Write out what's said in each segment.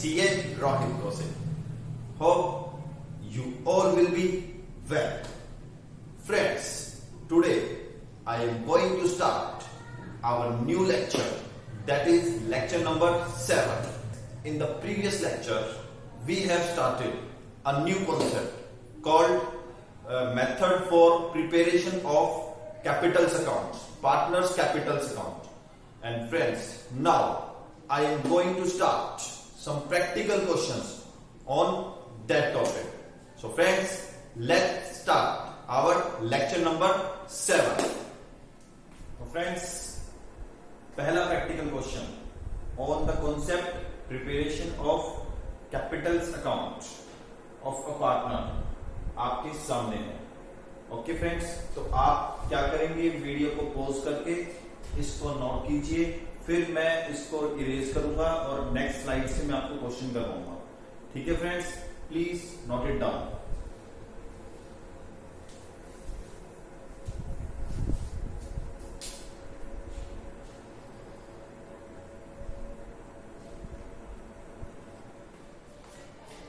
CA Rohit Kose. Hope you all will be well. Friends, today I am going to start our new lecture, that is lecture number 7. In the previous lecture, we have started a new concept called method for preparation of capitals accounts, partners capitals account. And friends, now I am going to start some practical questions on that topic. So friends, let's start our lecture number 7. So friends, पहला practical question on the concept preparation of capitals account of a partner आपके सामने है. Okay friends, तो आप क्या करेंगे, video को pause करके इसको नोट कीजिए, फिर मैं इसको इरेज करूंगा और नेक्स्ट स्लाइड से मैं आपको क्वेश्चन करवाऊंगा. ठीक है friends, please note it down.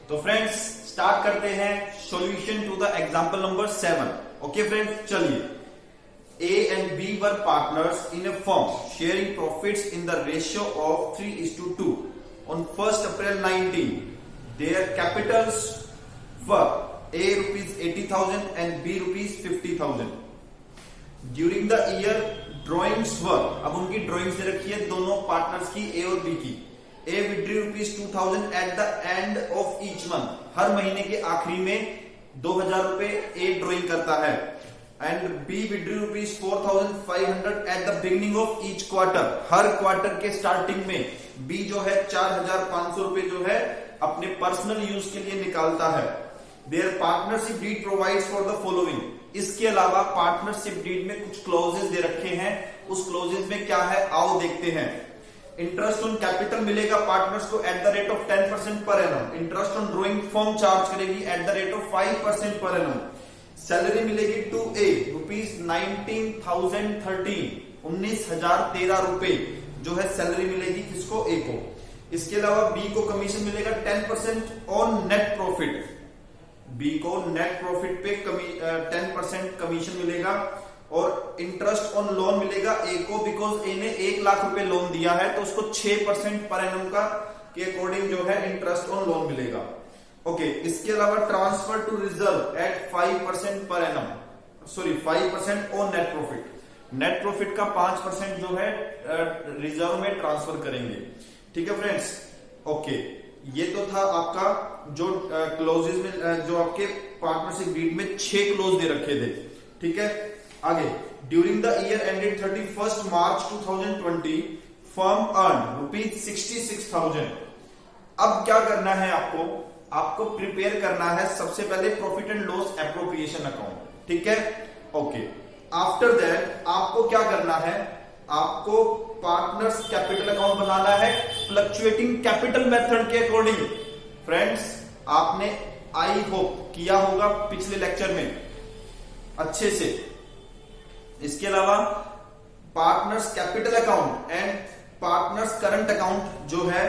तो फ्रेंड्स स्टार्ट करते हैं solution to the example number 7. Okay friends, चलिए. A and B were partners in a firm sharing profits in the ratio of 3:2. On 1st April 19, their capitals were A rupees 80,000 and B rupees 50,000. During the year, drawings were, अब उनकी drawings दे रखी है दोनों partners की, A और B की. A withdrew rupees 2,000 at the end of each month. हर महीने के आखिरी में 2,000 रुपए A ड्रॉइंग करता है. And B withdrew rupees 4,500 at the beginning of each quarter. Her quarter के स्टार्टिंग में B जो है 4,500 रुपए जो है अपने पर्सनल यूज के लिए निकालता है. Their partnership deed provides for the following. इसके अलावा पार्टनरशिप डीड में कुछ क्लोजेस दे रखे हैं. उस क्लोजेस में क्या है, आओ देखते हैं. इंटरेस्ट ऑन कैपिटल मिलेगा पार्टनर्स को at the rate of 10% per annum. Interest on drawing firm charge करेगी at the rate of 5% per annum. Salary मिलेगी टू ए रुपीज 19,013, 19,013 रुपए जो है सैलरी मिलेगी किसको, ए को. इसके अलावा बी को कमीशन मिलेगा 10% ऑन नेट प्रॉफिट. बी को नेट प्रॉफिट पे 10% कमीशन मिलेगा. और इंटरेस्ट ऑन लोन मिलेगा ए को, बिकॉज ए ने 1 लाख रुपए लोन दिया है तो उसको 6% पर एनम का के अकॉर्डिंग जो है इंटरेस्ट ऑन लोन मिलेगा. ओके, इसके अलावा transfer to reserve at 5% per annum, sorry 5% on net profit. Net profit का 5% जो है रिजर्व में ट्रांसफर करेंगे. ठीक है फ्रेंड्स. ओके, ये तो था आपका जो क्लोजेस में जो आपके पार्टनरशिप डीड में 6 क्लोज दे रखे थे. ठीक है, आगे. During the year ended 31st March 2020 firm earn rupees 66,000. अब क्या करना है आपको प्रिपेयर करना है सबसे पहले profit and loss appropriation account. ठीक है, ओके. आफ्टर दैट आपको क्या करना है, आपको पार्टनर्स कैपिटल अकाउंट बनाना है फ्लक्चुएटिंग कैपिटल मेथड के अकॉर्डिंग. फ्रेंड्स, आपने आई होप किया होगा पिछले लेक्चर में अच्छे से. इसके अलावा partners capital account and partners current account जो है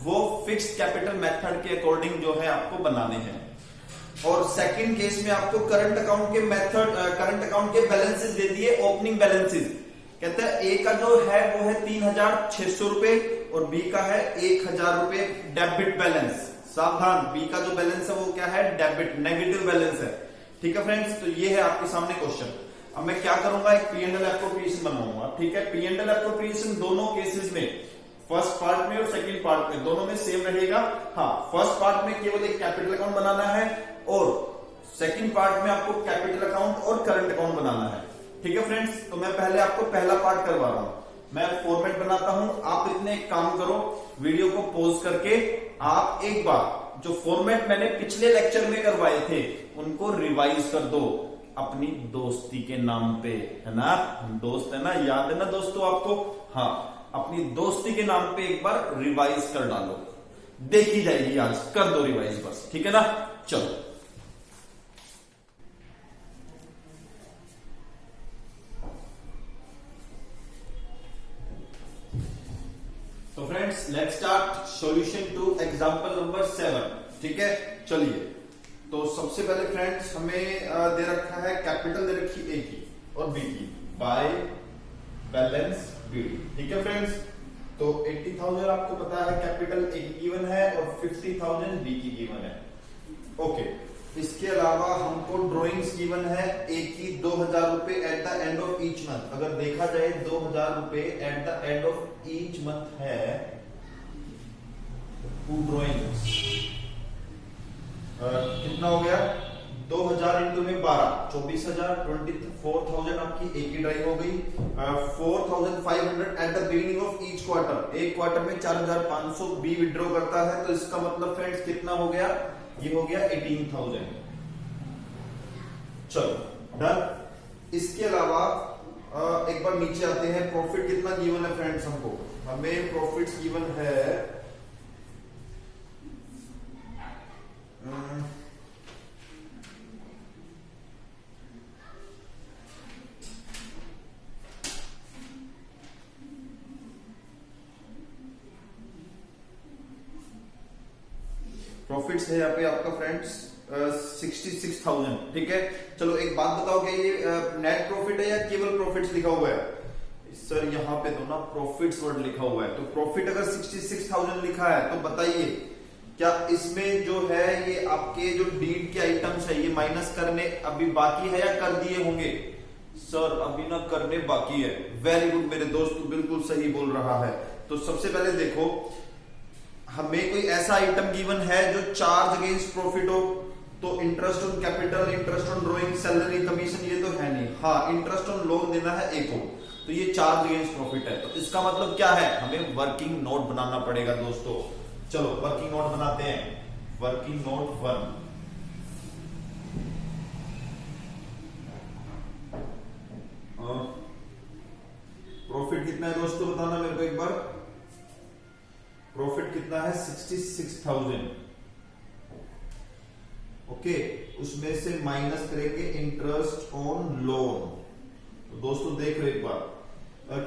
वो फिक्स्ड कैपिटल मेथड के अकॉर्डिंग जो है आपको बनाने हैं. और सेकंड केस में आपको करंट अकाउंट के मेथड, करंट अकाउंट के बैलेंसेस दे दिए, ओपनिंग बैलेंसेस. कहते हैं ए का जो है वो है 3,600 रुपए और बी का है 1,000 रुपए डेबिट बैलेंस. सावधान, बी का जो बैलेंस है वो क्या है, डेबिट, नेगेटिव बैलेंस है. ठीक है फ्रेंड्स, तो ये है आपके सामने क्वेश्चन. अब मैं क्या करूंगा, एक पी एंड एल एप्रोप्रिएशन बनाऊंगा. ठीक है, पी एंड एल एप्रोप्रिएशन दोनों केसेस में, फर्स्ट पार्ट में और सेकंड पार्ट में, दोनों में सेम रहेगा. हाँ, फर्स्ट पार्ट में केवल एक कैपिटल अकाउंट बनाना है और सेकंड पार्ट में आपको कैपिटल अकाउंट और करंट अकाउंट बनाना है. ठीक है फ्रेंड्स, तो मैं पहले आपको पहला पार्ट करवा रहा हूं. मैं फॉर्मेट बनाता हूं. आप इतने एक काम करो, वीडियो को पॉज करके आप एक बार जो फॉर्मेट मैंने पिछले लेक्चर में करवाए थे उनको रिवाइज कर दो अपनी दोस्ती के नाम पे, है ना. दोस्त है ना, याद है ना दोस्तों आपको. हाँ, अपनी दोस्ती के नाम पे एक बार रिवाइज कर डालो. देखी जाएगी, आज कर दो रिवाइज बस. ठीक है ना, चलो. So friends, let's start solution two example number 7। ठीक है, चलिए। तो सबसे पहले फ्रेंड्स हमें दे रखा है कैपिटल, दे रखी ए की और बी की, बाय बैलेंस बी। ठीक है फ्रेंड्स, तो 80,000 आपको पता है कैपिटल ए की गिवन है और 50,000 बी की गिवन है। ओके, इसके अलावा हमको ड्रॉइंग्स गिवन है ए की 2,000 रुपए at the end of each month. अगर देखा जाए 2,000 रुपए at the end of each month है, टू ड्रॉइंग्स कितना हो गया, 2,000 इंटू में 12, 24,000, 24,000 आपकी एक ही ड्राइंग हो गई। 4,500 at the beginning of each quarter, एक क्वार्टर में 4,500 बी विड्रॉ करता है, तो इसका मतलब फ्रेंड्स कितना हो गया, ये हो गया 18,000। चलो डन। इसके अलावा एक बार नीचे आते हैं, प्रॉफिट कितना गिवन है फ्रेंड्स हमको, हमें प्रॉफिट्स गिवन है प्रॉफिट्स है यहाँ पे आपका फ्रेंड्स 66,000। ठीक है, चलो एक बात बताओ, क्या ये नेट प्रॉफिट है या केवल प्रॉफिट्स लिखा हुआ है? सर यहाँ पे तो ना प्रॉफिट्स वर्ड लिखा हुआ है, तो प्रॉफिट अगर 66,000 लिखा है तो बताइए क्या इसमें जो है ये आपके जो डीड के आइटम्स है ये माइनस करने अभी बाकी है या कर दिए होंगे? सर अभी ना करने बाकी है। वेरी गुड मेरे दोस्त, बिल्कुल सही बोल रहा है। तो सबसे पहले देखो, हमें कोई ऐसा आइटम गिवन है जो चार्ज अगेंस्ट प्रॉफिट हो, तो interest on capital, interest on drawing, salary, commission, ये तो है नहीं। हाँ, इंटरेस्ट ऑन लोन देना है एक को, तो ये चार्ज अगेंस्ट प्रॉफिट है। तो इसका मतलब क्या है, हमें वर्किंग नोट बनाना पड़ेगा दोस्तों। चलो वर्किंग नोट बनाते हैं। वर्किंग नोट 1, प्रॉफिट कितना है दोस्तों बताना मेरे को एक बार। प्रॉफिट कितना है, 66,000। ओके, उसमें से माइनस करेंगे इंटरेस्ट ऑन लोन। तो दोस्तों देख लो एक बार,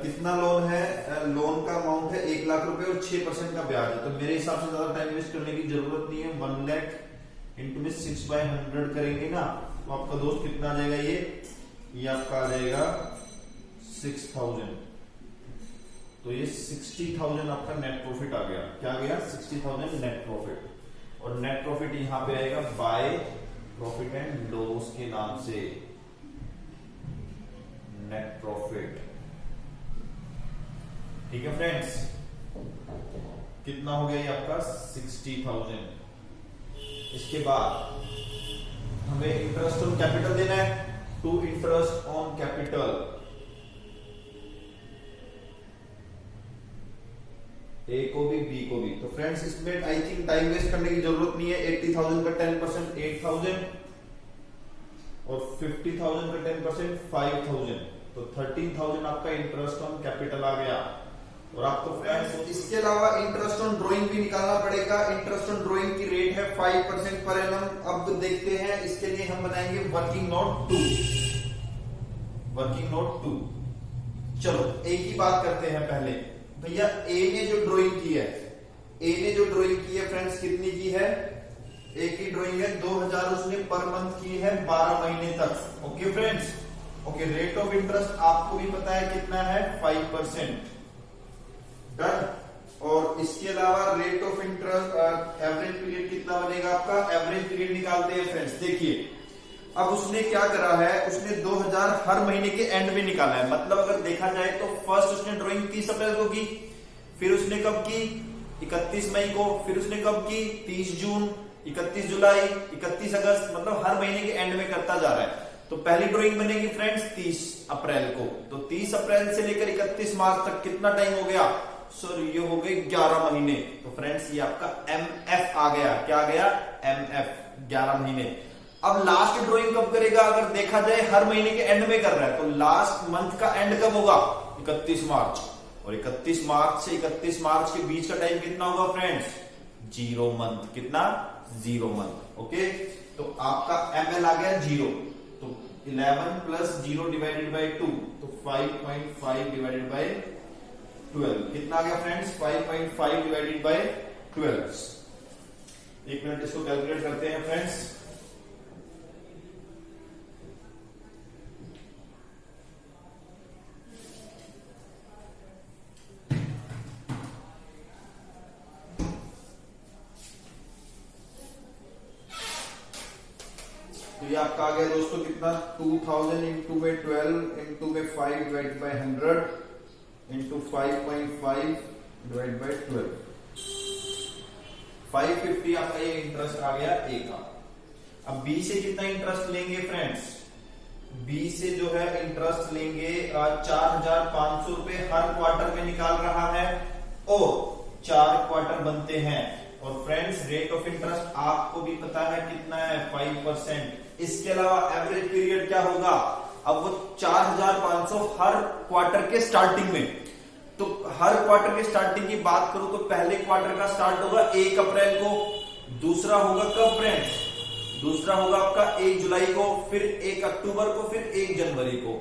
कितना लोन है, लोन का अमाउंट है 1 लाख रुपए और 6% का ब्याज है। तो मेरे हिसाब से ज्यादा टाइम वेस्ट करने की जरूरत नहीं है। 1 लाख इंटू में 6/100 करेंगे ना, तो आपका दोस्त कितना आ जाएगा, ये आपका आ जाएगा 6,000। तो ये 60,000 आपका नेट प्रॉफिट आ गया। क्या आ गया, 60,000 नेट प्रॉफिट। और नेट प्रॉफिट यहां पे आएगा बाय प्रॉफिट एंड लॉस के नाम से, नेट प्रॉफिट। ठीक है फ्रेंड्स, कितना हो गया ये आपका 60,000। इसके बाद हमें इंटरेस्ट ऑन कैपिटल देना है, टू इंटरेस्ट ऑन कैपिटल, ए को भी बी को भी। तो फ्रेंड्स इसमें आई थिंक टाइम वेस्ट करने की जरूरत नहीं है। 80,000 का 10% 8,000 और 50,000 का 10% 5,000, तो 13,000 आपका इंटरेस्ट ऑन कैपिटल आ गया। और आपको फ्रेंड्स इसके अलावा इंटरेस्ट ऑन ड्राइंग भी निकालना पड़ेगा। इंटरेस्ट ऑन ड्राइंग की रेट है 5% पर एनम। अब देखते हैं, इसके लिए हम बनाएंगे वर्किंग नोट 2। वर्किंग नोट 2, चलो ए की बात करते हैं पहले। भैया ए ने जो ड्राइंग की है, ए ने जो ड्राइंग की है फ्रेंड्स कितनी की है, ए की ड्राइंग है 2,000, उसने पर मंथ की है 12 महीने तक। Okay friends, okay. Rate of interest आपको भी पता है कितना है, 5%। डन। और इसके अलावा rate of interest, average period कितना बनेगा आपका, एवरेज पीरियड निकालते हैं फ्रेंड्स। देखिए अब उसने क्या करा है, उसने 2,000 हर महीने के एंड में निकाला है। मतलब अगर देखा जाए तो फर्स्ट उसने ड्राइंग 30 अप्रैल को की, फिर उसने कब की, 31 मई को, फिर उसने कब की, 30 जून, 31 जुलाई, 31 अगस्त, मतलब हर महीने के एंड में करता जा रहा है। तो पहली ड्राइंग बनेगी फ्रेंड्स 30 अप्रैल को, तो 30 अप्रैल से लेकर 31 मार्च तक कितना टाइम हो गया, सर ये हो गए 11 महीने। तो फ्रेंड्स ये आपका MF आ गया। क्या आ गया, MF, 11 महीने। अब लास्ट ड्राइंग कब करेगा, अगर देखा जाए हर महीने के एंड में कर रहा है, तो लास्ट मंथ का एंड कब होगा, 31 मार्च। और 31 मार्च से 31 मार्च के बीच का टाइम कितना होगा फ्रेंड्स, 0 मंथ। कितना, 0 मंथ। ओके, तो आपका ML आ गया 0, तो 11 प्लस 0 डिवाइडेड बाई 2, तो 5.5 डिवाइडेड बाई 12 कितना आ गया फ्रेंड्स, 5.5 डिवाइडेड बाई 12। एक मिनट इसको कैलकुलेट करते हैं फ्रेंड्स। तो ये आपका आ गया दोस्तों कितना, 2000 इंटू में 12 इंटू में 5 divide by 100 into 5.5 divide by 12, 550 आपका ये इंटरेस्ट आ गया ए का। अब बी से कितना इंटरेस्ट लेंगे फ्रेंड्स, बी से जो है इंटरेस्ट लेंगे 4500 रुपए हर क्वार्टर में निकाल रहा है और 4 क्वार्टर बनते हैं। और फ्रेंड्स रेट ऑफ इंटरेस्ट आपको भी पता है कितना है, 5%। इसके अलावा एवरेज पीरियड क्या होगा, अब वो 4500 हर क्वार्टर के स्टार्टिंग में, तो हर क्वार्टर के स्टार्टिंग की बात करूं तो पहले क्वार्टर का स्टार्ट होगा 1 अप्रैल को, दूसरा होगा कब फ्रेंड्स, दूसरा होगा आपका 1 जुलाई को, फिर 1 अक्टूबर को, फिर 1 जनवरी को।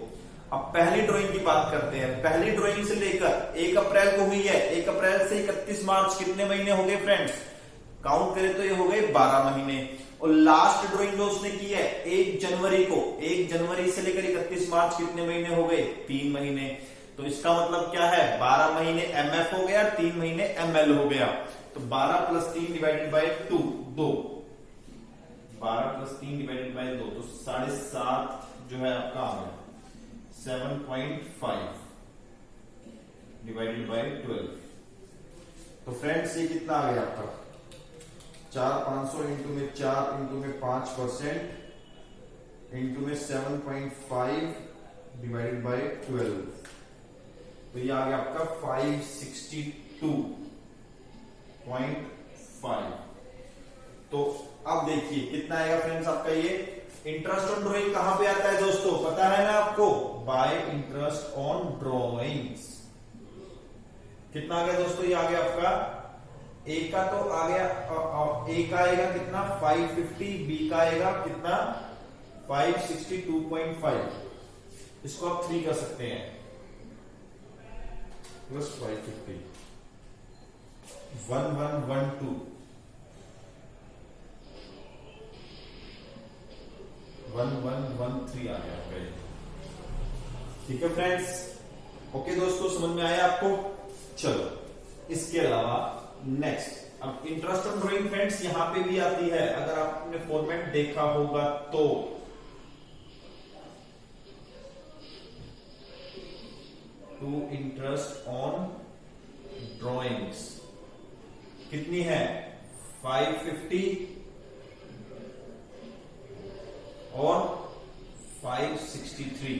अब पहली ड्राइंग की बात करते हैं। पहली ड्राइंग से लेकर 1 अप्रैल को हुई है, 1 अप्रैल से 31 मार्च कितने महीने हो गए फ्रेंड्स, काउंट करें तो ये हो गए 12 महीने। और लास्ट ड्राइंग जो उसने की है 1 जनवरी को, 1 जनवरी से लेकर 31 मार्च कितने महीने हो गए, 3 महीने। तो इसका मतलब क्या है, 12 महीने एमएफ हो गया, 3 महीने एमएल हो गया। तो 12 plus 3 divided by 2, 2, 12 plus 3 divided by 2, तो 7.5 जो है आपका आ गया 7.5 डिवाइडेड बाई 12। तो फ्रेंड्स ये कितना आ गया आपका, 4500 इंटू में 4 इंटू में 5% इंटू में 7.5 डिवाइडेड बाई 12, तो ये आ गया आपका 562.5। तो अब देखिए कितना आएगा फ्रेंड्स आपका ये इंटरेस्ट ऑन ड्रॉइंग कहां पे आता है दोस्तों, पता है ना आपको, बाय इंटरेस्ट ऑन ड्रॉइंग्स। कितना आ गया दोस्तों, ये आ गया आपका ए का तो आ गया, ए का आएगा कितना 550, बी का आएगा कितना 562.5, इसको आप 3 कर सकते हैं, प्लस 550 1112 1113 आ गया। ठीक है फ्रेंड्स, ओके दोस्तों, समझ में आया आपको। चलो इसके अलावा नेक्स्ट, अब इंटरेस्ट ऑन ड्रॉइंग फ्रेंड्स यहां पे भी आती है, अगर आपने फॉर्मेट देखा होगा तो टू इंटरेस्ट ऑन ड्रॉइंग्स कितनी है 550 और 563।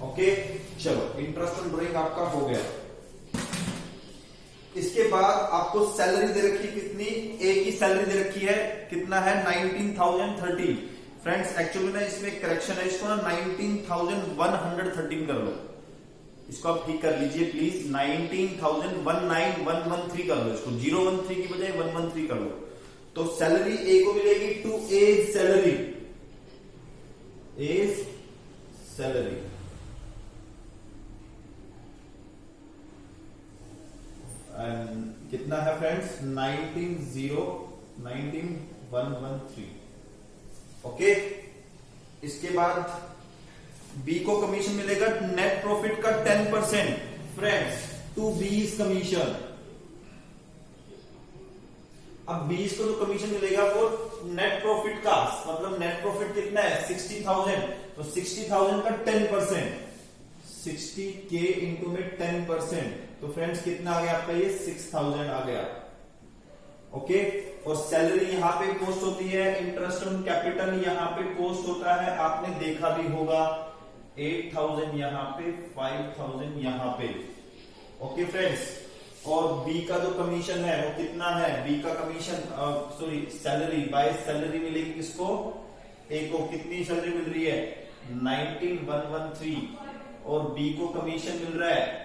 ओके चलो इंटरेस्ट ऑन ड्रॉइंग आपका हो गया। इसके बाद आपको सैलरी दे रखी कितनी, ए की सैलरी दे रखी है कितना है 19,013। फ्रेंड्स एक्चुअली ना इसमें करेक्शन है, इसको ना 19,113 कर लो, इसको आप ठीक कर लीजिए प्लीज, 19,19113 कर लो, इसको 013 की बजाय 113 कर लो। तो सैलरी ए को मिलेगी to A's salary, A's salary कितना है फ्रेंड्स 19,113। ओके इसके बाद बी को कमीशन मिलेगा नेट प्रॉफिट का 10% फ्रेंड्स टू बीज कमीशन। अब बीज को जो कमीशन मिलेगा वो नेट प्रॉफिट का, मतलब नेट प्रॉफिट कितना है 60,000, तो 60,000 का 10%, 60K इंटू में 10%, तो फ्रेंड्स कितना आ गया आपका ये 6,000 आ गया। ओके और सैलरी यहां पे पोस्ट होती है, इंटरेस्ट ऑन कैपिटल यहां पे पोस्ट होता है, आपने देखा भी होगा 8,000 यहां पे, 5,000 यहां पे। ओके फ्रेंड्स, और बी का जो कमीशन है वो कितना है, बी का commission sorry salary by salary मिलेगी किसको, ए को। कितनी सैलरी मिल रही है 19,113 और बी को कमीशन मिल रहा है,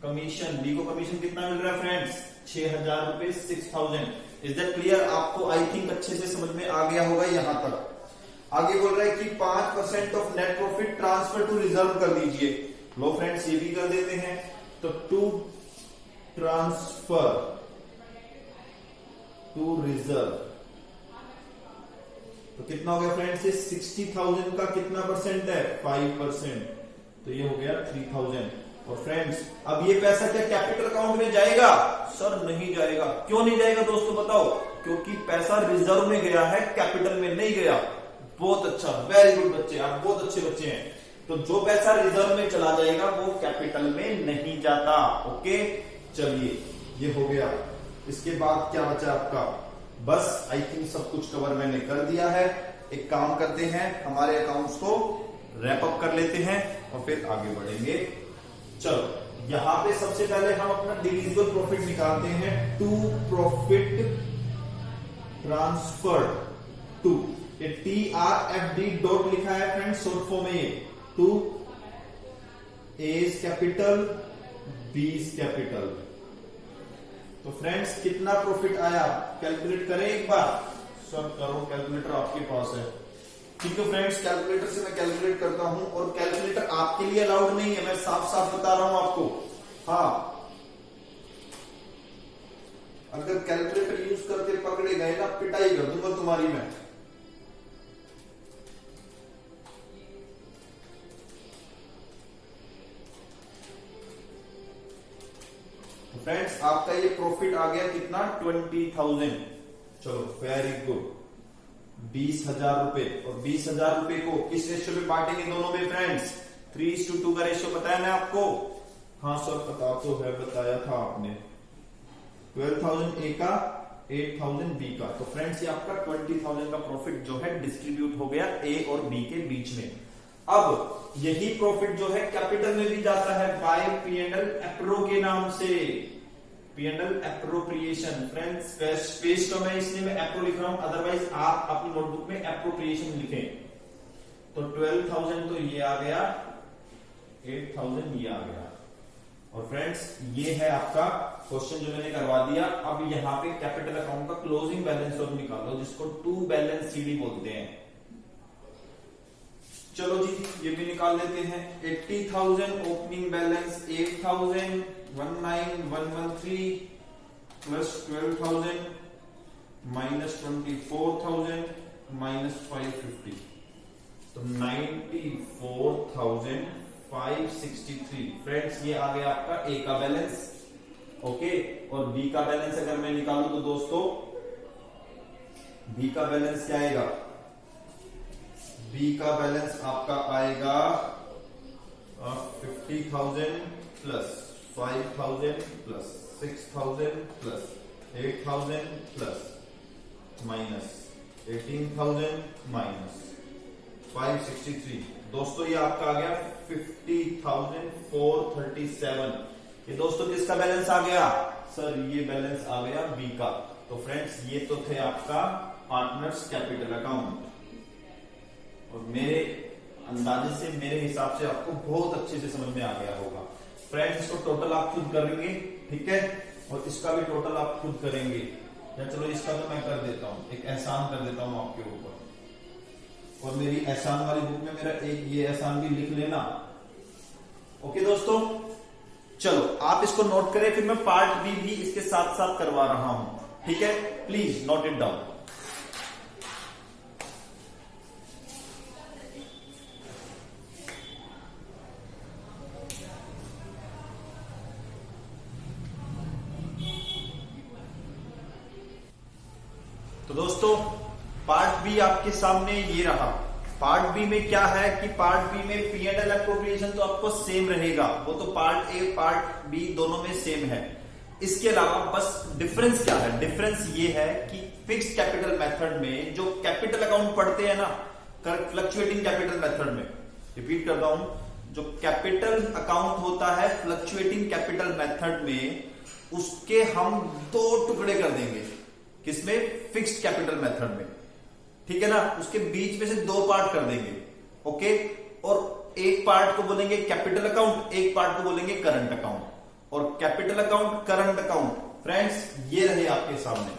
कमीशन बी को कमीशन कितना मिल रहा है फ्रेंड्स 6,000 रुपए, 6,000। Is that clear? आपको आई थिंक अच्छे से समझ में आ गया होगा यहां तक। आगे बोल रहा है कि 5% of net profit transfer to reserve कर दीजिए। लो फ्रेंड्स ये भी कर देते हैं, तो टू ट्रांसफर टू रिजर्व। तो कितना हो गया फ्रेंड्स, ये 60,000 का कितना परसेंट है, 5%। तो ये हो गया 3,000। और फ्रेंड्स अब ये पैसा क्या कैपिटल अकाउंट में जाएगा, सर नहीं जाएगा। क्यों नहीं जाएगा दोस्तों बताओ, क्योंकि पैसा रिजर्व में गया है, कैपिटल में नहीं गया। बहुत अच्छा, वेरी गुड बच्चे, आप बहुत अच्छे बच्चे हैं। तो जो पैसा रिजर्व में चला जाएगा वो कैपिटल में नहीं जाता। ओके चलिए ये हो गया। इसके बाद क्या बचा आपका, बस आई थिंक सब कुछ कवर मैंने कर दिया है। एक काम करते हैं, हमारे अकाउंट्स को रैप अप कर लेते हैं और फिर आगे बढ़ेंगे। चलो यहां पे सबसे पहले हम अपना डिविजिबल प्रॉफिट निकालते हैं। टू प्रॉफिट ट्रांसफर टू, ये TRFD डॉट लिखा है फ्रेंड्स शॉर्ट फॉर्म में, ये to A's capital B's capital. तो फ्रेंड्स कितना प्रॉफिट आया कैलकुलेट करें एक बार, सर करो, कैलकुलेटर आपके पास है। ठीक है फ्रेंड्स, कैलकुलेटर से मैं कैलकुलेट करता हूं, और कैलकुलेटर आपके लिए अलाउड नहीं है, मैं साफ साफ बता रहा हूं आपको। हाँ अगर कैलकुलेटर यूज करते पकड़े गए ना, पिटाई कर दूंगा तुम्हारी मैं। फ्रेंड्स आपका ये प्रॉफिट आ गया कितना, 20,000। चलो वेरी गुड, 20,000 रुपए। और 20,000 रुपए को किस रेशियो में बांटेंगे दोनों में फ्रेंड्स, 3:2 का रेशियो बताया ना आपको। हाँ सर पता तो है, बताया था आपने। 12,000 ए का, 8,000 बी का। तो फ्रेंड्स ये आपका 20,000 का प्रॉफिट जो है डिस्ट्रीब्यूट हो गया ए और बी के बीच में। अब यही प्रॉफिट जो है कैपिटल में भी जाता है बाय P&L एप्रो के नाम से, P&L एप्रोप्रिएशन। फ्रेंड्स पेज तो मैं इसलिए मैं एप्रो लिख रहा हूं, अदरवाइज आप अपनी नोटबुक में एप्रोप्रिएशन लिखें। तो 12,000 तो ये आ गया, 8,000 ये आ गया। और फ्रेंड्स ये है आपका क्वेश्चन जो मैंने करवा दिया। अब यहाँ पे कैपिटल अकाउंट का क्लोजिंग बैलेंस और निकालो, जिसको टू बैलेंस CD बोलते हैं। चलो जी ये भी निकाल लेते हैं। 80,000 opening balance, 8,000 19,113 plus 12,000 minus 24,000 minus 550, तो 94,563। फ्रेंड्स ये आ गया आपका ए का बैलेंस। ओके, और बी का बैलेंस अगर मैं निकालूं तो दोस्तों बी का बैलेंस क्या आएगा, बी का बैलेंस आपका आएगा 50,000 plus 5,000 plus 6,000 plus 8,000 plus minus 18,000 minus 563। दोस्तों ये आपका आ गया 50,437। ये दोस्तों किसका बैलेंस आ गया, सर ये बैलेंस आ गया बी का। तो फ्रेंड्स ये तो थे आपका पार्टनर्स कैपिटल अकाउंट, और मेरे अंदाजे से, मेरे हिसाब से आपको बहुत अच्छे से समझ में आ गया होगा। फ्रेंड्स इसको टोटल आप खुद करेंगे, ठीक है, और इसका भी टोटल आप खुद करेंगे। या चलो इसका तो मैं कर देता हूं, एक एहसान कर देता हूं आपके ऊपर, और मेरी एहसान वाली बुक में मेरा एक ये एहसान भी लिख लेना। ओके दोस्तों, चलो आप इसको नोट करें, फिर मैं पार्ट बी भी इसके साथ साथ करवा रहा हूं, ठीक है, प्लीज नोट इट डाउन। तो दोस्तों पार्ट बी आपके सामने ये रहा। पार्ट बी में क्या है कि पार्ट बी में P&L एप्रोप्रिएशन तो आपको सेम रहेगा, वो तो पार्ट ए पार्ट बी दोनों में सेम है। इसके अलावा बस डिफरेंस क्या है, डिफरेंस ये है कि फिक्स्ड कैपिटल मेथड में जो कैपिटल अकाउंट पढ़ते हैं ना, फ्लक्चुएटिंग कैपिटल मेथड में, रिपीट करता हूं, जो कैपिटल अकाउंट होता है फ्लक्चुएटिंग कैपिटल मेथड में, उसके हम दो टुकड़े कर देंगे। किसमें, फिक्स्ड कैपिटल मेथड में, ठीक है ना, उसके बीच में से दो पार्ट कर देंगे। ओके, और एक पार्ट को बोलेंगे कैपिटल अकाउंट, एक पार्ट को बोलेंगे करंट अकाउंट। और capital account, current account, friends ये रहे आपके सामने।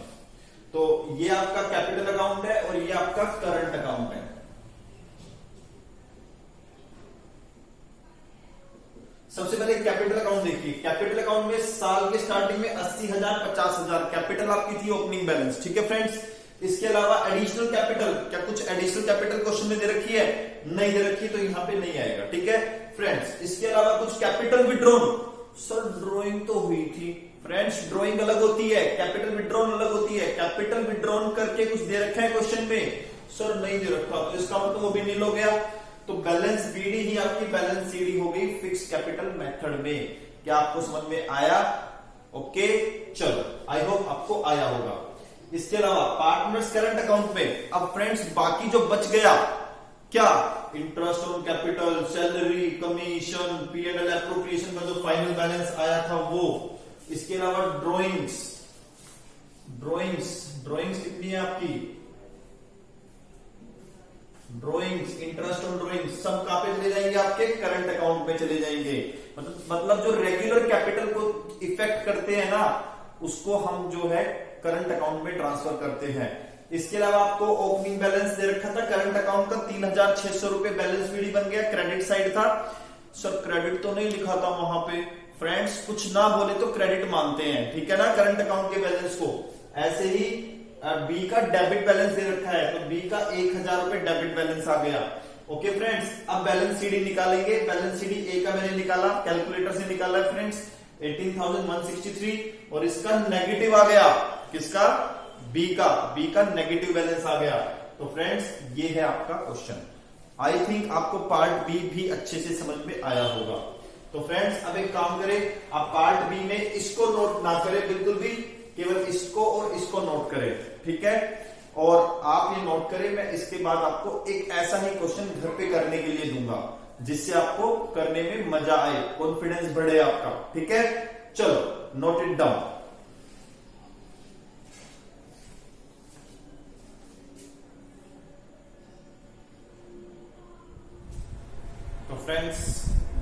तो ये आपका कैपिटल अकाउंट है और ये आपका करंट अकाउंट है। सबसे पहले कैपिटल अकाउंट देखिए। कैपिटल अकाउंट में साल के स्टार्टिंग में 80,000 50,000 कैपिटल आपकी थी ओपनिंग बैलेंस, ठीक है फ्रेंड्स। इसके अलावा एडिशनल कैपिटल, क्या कुछ एडिशनल कैपिटल क्वेश्चन में दे रखी है? नहीं दे रखी, तो यहां पे नहीं आएगा, ठीक है फ्रेंड्स। इसके अलावा कुछ कैपिटल विड्रॉन, सर ड्रॉइंग तो हुई थी फ्रेंड्स, ड्रॉइंग अलग होती है, कैपिटल विड्रॉन अलग होती है। कैपिटल विड्रॉन करके कुछ दे रखा है क्वेश्चन में? सर नहीं दे रखा, तो इसका मतलब वो भी नील हो गया। तो बैलेंस बीडी ही आपकी बैलेंस सीडी हो गई फिक्स कैपिटल मेथड में। क्या आपको समझ में आया? ओके चलो, आई होप आपको आया होगा। इसके अलावा पार्टनर्स करंट अकाउंट में अब फ्रेंड्स बाकी जो बच गया, क्या interest on capital, salary, commission, P&L appropriation का जो फाइनल बैलेंस आया था वो। इसके अलावा ड्रॉइंग्स कितनी है आपकी? ड्रॉइंग्स, इंटरेस्ट ऑन ड्रॉइंग्स सब कहां पे चले जाएंगे? आपके करंट अकाउंट में चले जाएंगे। मतलब जो रेगुलर कैपिटल को इफेक्ट करते हैं ना, उसको हम जो है करंट अकाउंट में ट्रांसफर करते हैं। इसके अलावा आपको ओपनिंग बैलेंस दे रखा था करंट अकाउंट का 3,600 रुपए बैलेंस बीडी बन गया, क्रेडिट साइड था। सर क्रेडिट तो नहीं लिखा था वहां पे फ्रेंड्स, कुछ ना बोले तो क्रेडिट मानते हैं, ठीक है ना, करंट अकाउंट के बैलेंस को। ऐसे ही बी का डेबिट बैलेंस दे रखा है, तो बी का 1,000 रुपए डेबिट बैलेंस आ गया। ओके फ्रेंड्स, अब बैलेंस सीडी निकालेंगे। बैलेंस सीडी ए का मैंने निकाला, कैलकुलेटर से निकाला है फ्रेंड्स, 18,163, और इसका नेगेटिव आ गया। किसका? बी का नेगेटिव बैलेंस आ गया। तो फ्रेंड्स ये है आपका क्वेश्चन। आई थिंक आपको पार्ट बी भी अच्छे से समझ में आया होगा। तो फ्रेंड्स अब एक काम करें, आप पार्ट बी में इसको नोट ना करें बिल्कुल भी, केवल इसको और इसको नोट करें, ठीक है। और आप ये नोट करें, मैं इसके बाद आपको एक ऐसा ही क्वेश्चन घर पे करने के लिए दूंगा जिससे आपको करने में मजा आए, कॉन्फिडेंस बढ़े आपका, ठीक है। चलो नोट इट डाउन। तो फ्रेंड्स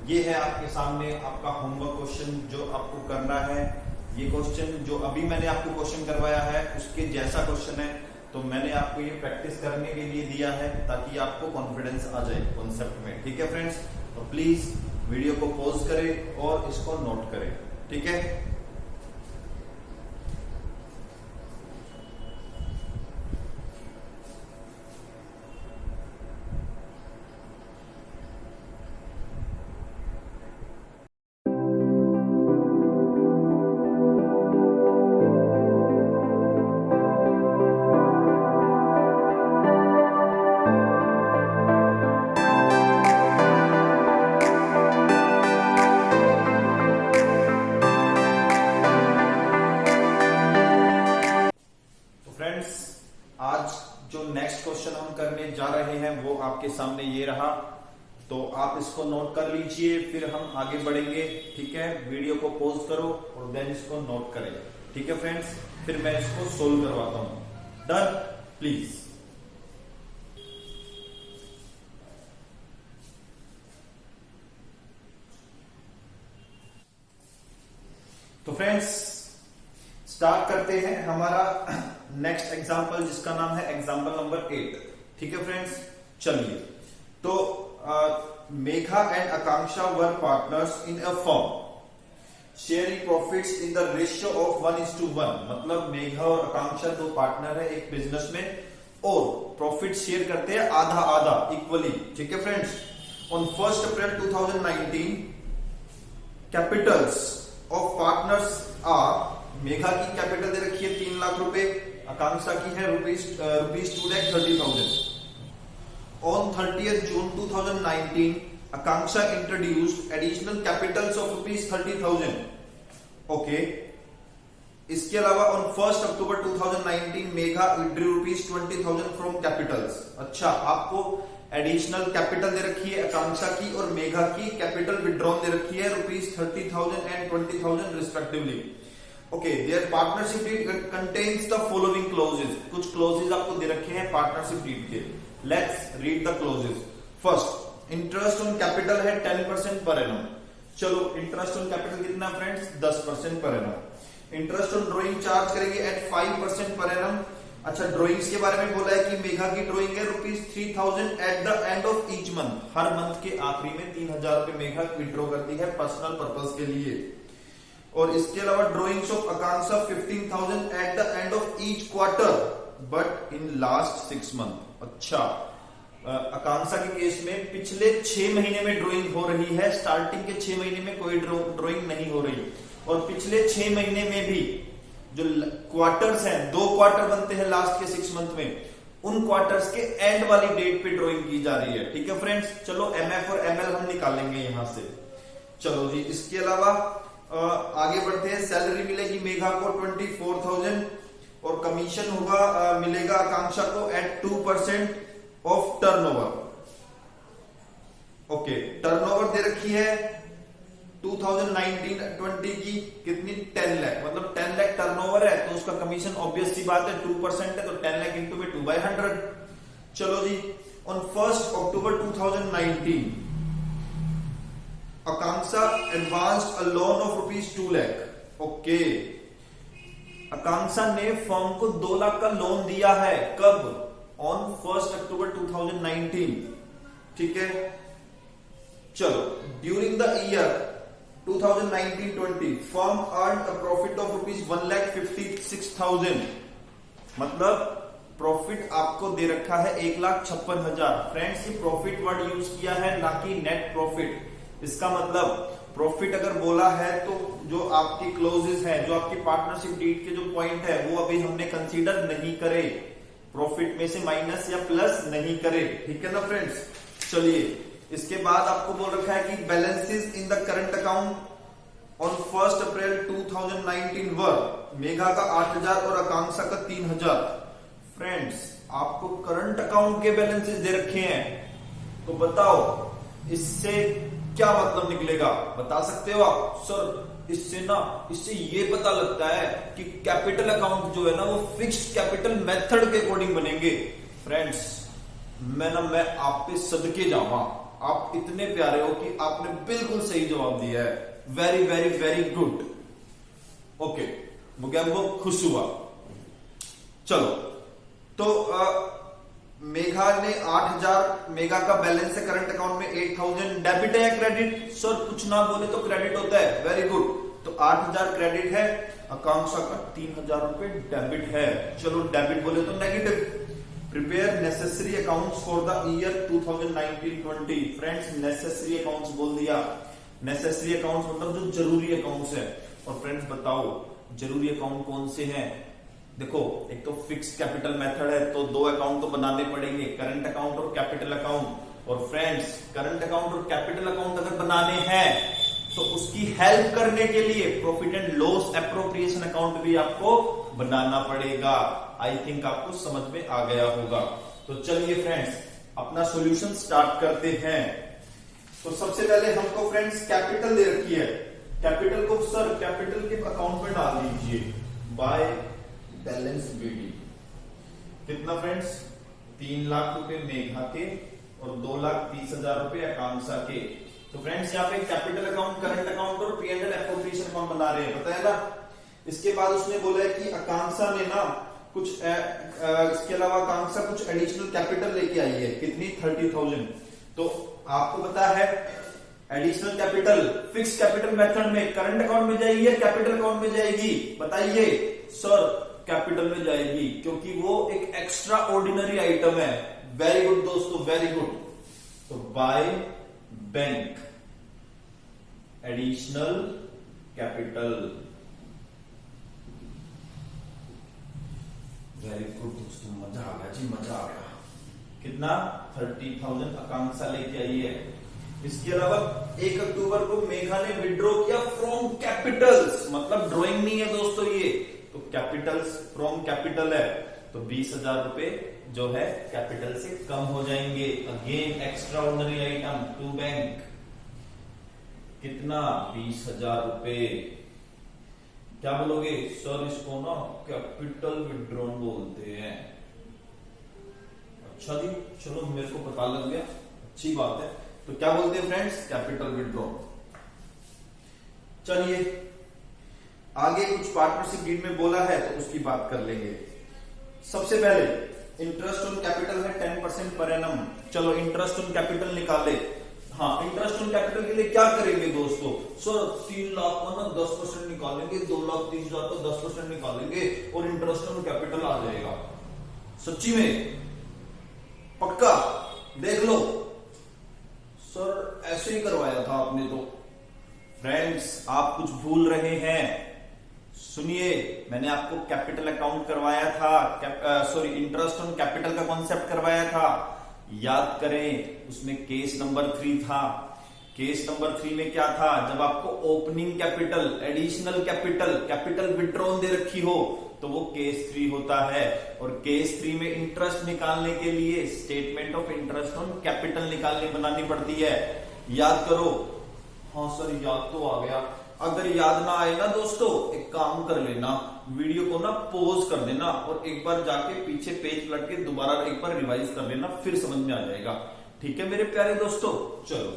ये है आपके सामने आपका होमवर्क क्वेश्चन जो आपको करना है। ये क्वेश्चन जो अभी मैंने आपको क्वेश्चन करवाया है उसके जैसा क्वेश्चन है, तो मैंने आपको ये प्रैक्टिस करने के लिए दिया है ताकि आपको कॉन्फिडेंस आ जाए कॉन्सेप्ट में, ठीक है फ्रेंड्स। तो प्लीज वीडियो को पॉज करें और इसको नोट करें, ठीक है। आज जो नेक्स्ट क्वेश्चन हम करने जा रहे हैं वो आपके सामने ये रहा, तो आप इसको नोट कर लीजिए, फिर हम आगे बढ़ेंगे, ठीक है। वीडियो को पॉज करो और देन इसको नोट करें, ठीक है फ्रेंड्स। फिर मैं इसको सोल्व करवाता हूं। Done please. तो फ्रेंड्स स्टार्ट करते हैं हमारा नेक्स्ट एग्जाम्पल जिसका नाम है एग्जाम्पल नंबर 8, ठीक है फ्रेंड्स। चलिए, तो Megha and Akanksha were partners in a firm sharing profits in the ratio of 1:1। मतलब मेघा और आकांक्षा दो पार्टनर है एक बिजनेस में और प्रॉफिट शेयर करते हैं आधा आधा इक्वली, ठीक है friends. On 1 April 2019 capitals of partners are, Megha की कैपिटल दे रखी है 3 लाख रुपए, आकांक्षा की है rupees 2,30,000। On 30th June 2019 Akanksha introduced additional Capitals of rupees 30,000। Okay, इसके अलावा on 1 October 2019 Megha withdrew rupees 20,000 from Capitals. अच्छा, आपको एडिशनल कैपिटल दे रखी है आकांक्षा की और मेघा की कैपिटल विड्रॉन दे रखी है rupees 30,000 and 20,000 respectively. Okay, their partnership deed contains the following clauses. कुछ क्लोजेस आपको दे रखे हैं पार्टनरशिप डीड के। Let's read the clauses. First, interest on capital है 10% पर एनम। चलो, इंटरेस्ट ऑन कैपिटल कितना friends? 10% per annum. Interest on drawing charge करेंगे एट 5% पर एनम अच्छा, ड्राइंग्स के बारे में बोला है कि मेघा की ड्राइंग है ₹3000 at the end of each month. Her month के आखिरी में 3000 रुपए मेघा विड्रॉ करती है पर्सनल पर्पस के लिए। और इसके अलावा drawings of Akanksha 15,000 at the end of each quarter but in last 6 month. अच्छा, आकांक्षा के केस में पिछले 6 महीने में ड्राइंग हो रही है, स्टार्टिंग के 6 महीने में कोई ड्राइंग नहीं हो रही। और पिछले 6 महीने में भी जो क्वार्टर्स हैं, 2 क्वार्टर बनते हैं लास्ट के 6 मंथ में, उन क्वार्टर्स के एंड वाली डेट पे ड्राइंग की जा रही है। ठीक है फ्रेंड्स, चलो एमएफ और एमएल हम निकालेंगे यहां से। चलो जी, इसके अलावा आगे बढ़ते हैं। सैलरी मिलेगी मेघा को 24,000 और कमीशन होगा मिलेगा आकांक्षा को at 2% of turnover. Okay, turnover दे रखी है 2019-20 की कितनी, 10 लाख, मतलब 10 लाख टर्नओवर है तो उसका कमीशन ऑब्वियस सी बात है 2% है, तो 10 लाख इंटू में 2/100। चलो जी, on 1 October 2019 Akanksha advanced a loan of ₹2 lakh. Okay, Akanksha ने फर्म को 2 लाख का लोन दिया है, कब? On 1 October 2019। ठीक है, चलो, during the year 2019-20 firm earn a profit of ₹1,56,000, मतलब प्रॉफिट आपको दे रखा है 1,56,000। फ्रेंड्स, ये प्रॉफिट वर्ड यूज किया है ना कि नेट प्रॉफिट। इसका मतलब प्रॉफिट अगर बोला है तो जो आपकी क्लोजेस है, जो आपकी पार्टनरशिप डीड के जो पॉइंट है वो अभी हमने कंसीडर नहीं करे, प्रॉफिट में से माइनस या प्लस नहीं करे। ठीक है ना फ्रेंड्स। चलिए, इसके बाद आपको बोल रखा है कि balances in the current account on 1 April 2019 वर मेघा का 8,000 और आकांक्षा का 3,000। फ्रेंड्स, आपको करंट अकाउंट के बैलेंसेस दे रखे हैं, तो बताओ इससे क्या मतलब निकलेगा, बता सकते हो आप? सर, इससे ये पता लगता है कि कैपिटल अकाउंट जो है ना वो फिक्स्ड कैपिटल मेथड के अकॉर्डिंग बनेंगे। फ्रेंड्स, मैं आप पे सदके जाऊंगा, आप इतने प्यारे हो कि आपने बिल्कुल सही जवाब दिया है। Very very very good. Okay, Mogambo खुश हुआ। चलो, तो मेघा ने 8,000, मेघा का बैलेंस है करंट अकाउंट में 8,000। डेबिट है या क्रेडिट? सर, कुछ ना बोले तो क्रेडिट होता है। वेरी गुड, तो 8,000 क्रेडिट है, आकांक्षा का 3,000 रुपए डेबिट है। चलो, डेबिट बोले तो negative. Prepare necessary accounts for the year 2019-20। Friends, necessary accounts बोल दिया। नेसेसरी अकाउंट्स मतलब जो जरूरी अकाउंट्स है। और फ्रेंड्स बताओ, जरूरी अकाउंट कौन से हैं? देखो, एक तो फिक्स कैपिटल मेथड है तो 2 अकाउंट तो बनाने पड़ेंगे, करंट अकाउंट और कैपिटल अकाउंट। और फ्रेंड्स, करंट अकाउंट और कैपिटल अकाउंट अगर बनाने हैं तो उसकी हेल्प करने के लिए profit and loss appropriation account भी आपको बनाना पड़ेगा। आई थिंक आपको समझ में आ गया होगा। तो चलिए फ्रेंड्स, अपना सॉल्यूशन स्टार्ट करते हैं। तो सबसे पहले हमको फ्रेंड्स कैपिटल दे रखी है, कैपिटल को सर कैपिटल के अकाउंट में डाल दीजिए बाय बैलेंस बीडी। कितना फ्रेंड्स? 3 लाख रुपए मेघा के और 2,30,000 रुपए आकांक्षा के। तो फ्रेंड्स, यहाँ पे कैपिटल अकाउंट, करंट अकाउंट और P&L एप्रोप्रिएशन अकाउंट बना रहे हैं, पता है ना। इसके बाद उसने बोला है कि आकांक्षा ने ना कुछ इसके अलावा आकांक्षा कुछ एडिशनल कैपिटल लेके आई है, कितनी? 30,000। तो आपको पता है additional capital fix capital method में करंट अकाउंट में जाएगी या कैपिटल अकाउंट में जाएगी? बताइए। सर, कैपिटल में जाएगी, क्योंकि वो एक एक्स्ट्रा ऑर्डिनरी आइटम है। वेरी गुड दोस्तों, वेरी गुड। तो by bank additional capital. Very good दोस्तों, मजा आ गया जी, मजा आ गया। कितना? 30,000 आकांक्षा लेके आई है। इसके अलावा 1 अक्टूबर को मेघा ने विड्रॉ किया फ्रॉम कैपिटल्स, मतलब ड्रॉइंग नहीं है दोस्तों ये, तो कैपिटल्स फ्रॉम कैपिटल है, तो 20,000 रुपए जो है कैपिटल से कम हो जाएंगे। Again extraordinary item to bank. कितना? 20,000 रुपए। क्या बोलोगे? सर, इसको ना कैपिटल विड्रॉन बोलते हैं। अच्छा जी, चलो मेरे को पता लग गया, अच्छी बात है। तो क्या बोलते हैं फ्रेंड्स? Capital withdrawn. चलिए, आगे कुछ पार्टनरशिप डीड में बोला है तो उसकी बात कर लेंगे। सबसे पहले इंटरेस्ट ऑन कैपिटल है 10% पर एनम। चलो इंटरेस्ट ऑन कैपिटल निकाले। हाँ, इंटरेस्ट ऑन कैपिटल के लिए क्या करेंगे दोस्तों? सर 3 लाख का ना 10% निकालेंगे, 2,30,000 का 10% निकालेंगे और इंटरेस्ट ऑन कैपिटल आ जाएगा। सच्ची में? पक्का? देख लो सर, ऐसे ही करवाया था आपने तो। फ्रेंड्स, आप कुछ भूल रहे हैं। सुनिए, मैंने आपको कैपिटल अकाउंट करवाया था, सॉरी इंटरेस्ट ऑन कैपिटल का कॉन्सेप्ट करवाया था। याद करें, उसमें केस नंबर 3 था। केस नंबर 3 में क्या था? जब आपको opening capital, additional capital, capital withdrawn दे रखी हो तो वो केस 3 होता है। और केस 3 में इंटरेस्ट निकालने के लिए statement of interest on capital बनानी पड़ती है। याद करो। हाँ सर, याद तो आ गया। अगर याद ना आए ना दोस्तों, एक काम कर लेना, वीडियो को ना पॉज कर देना और एक बार जाके पीछे पेज पलट के दोबारा एक बार रिवाइज कर लेना, फिर समझ में आ जाएगा। ठीक है मेरे प्यारे दोस्तों? चलो,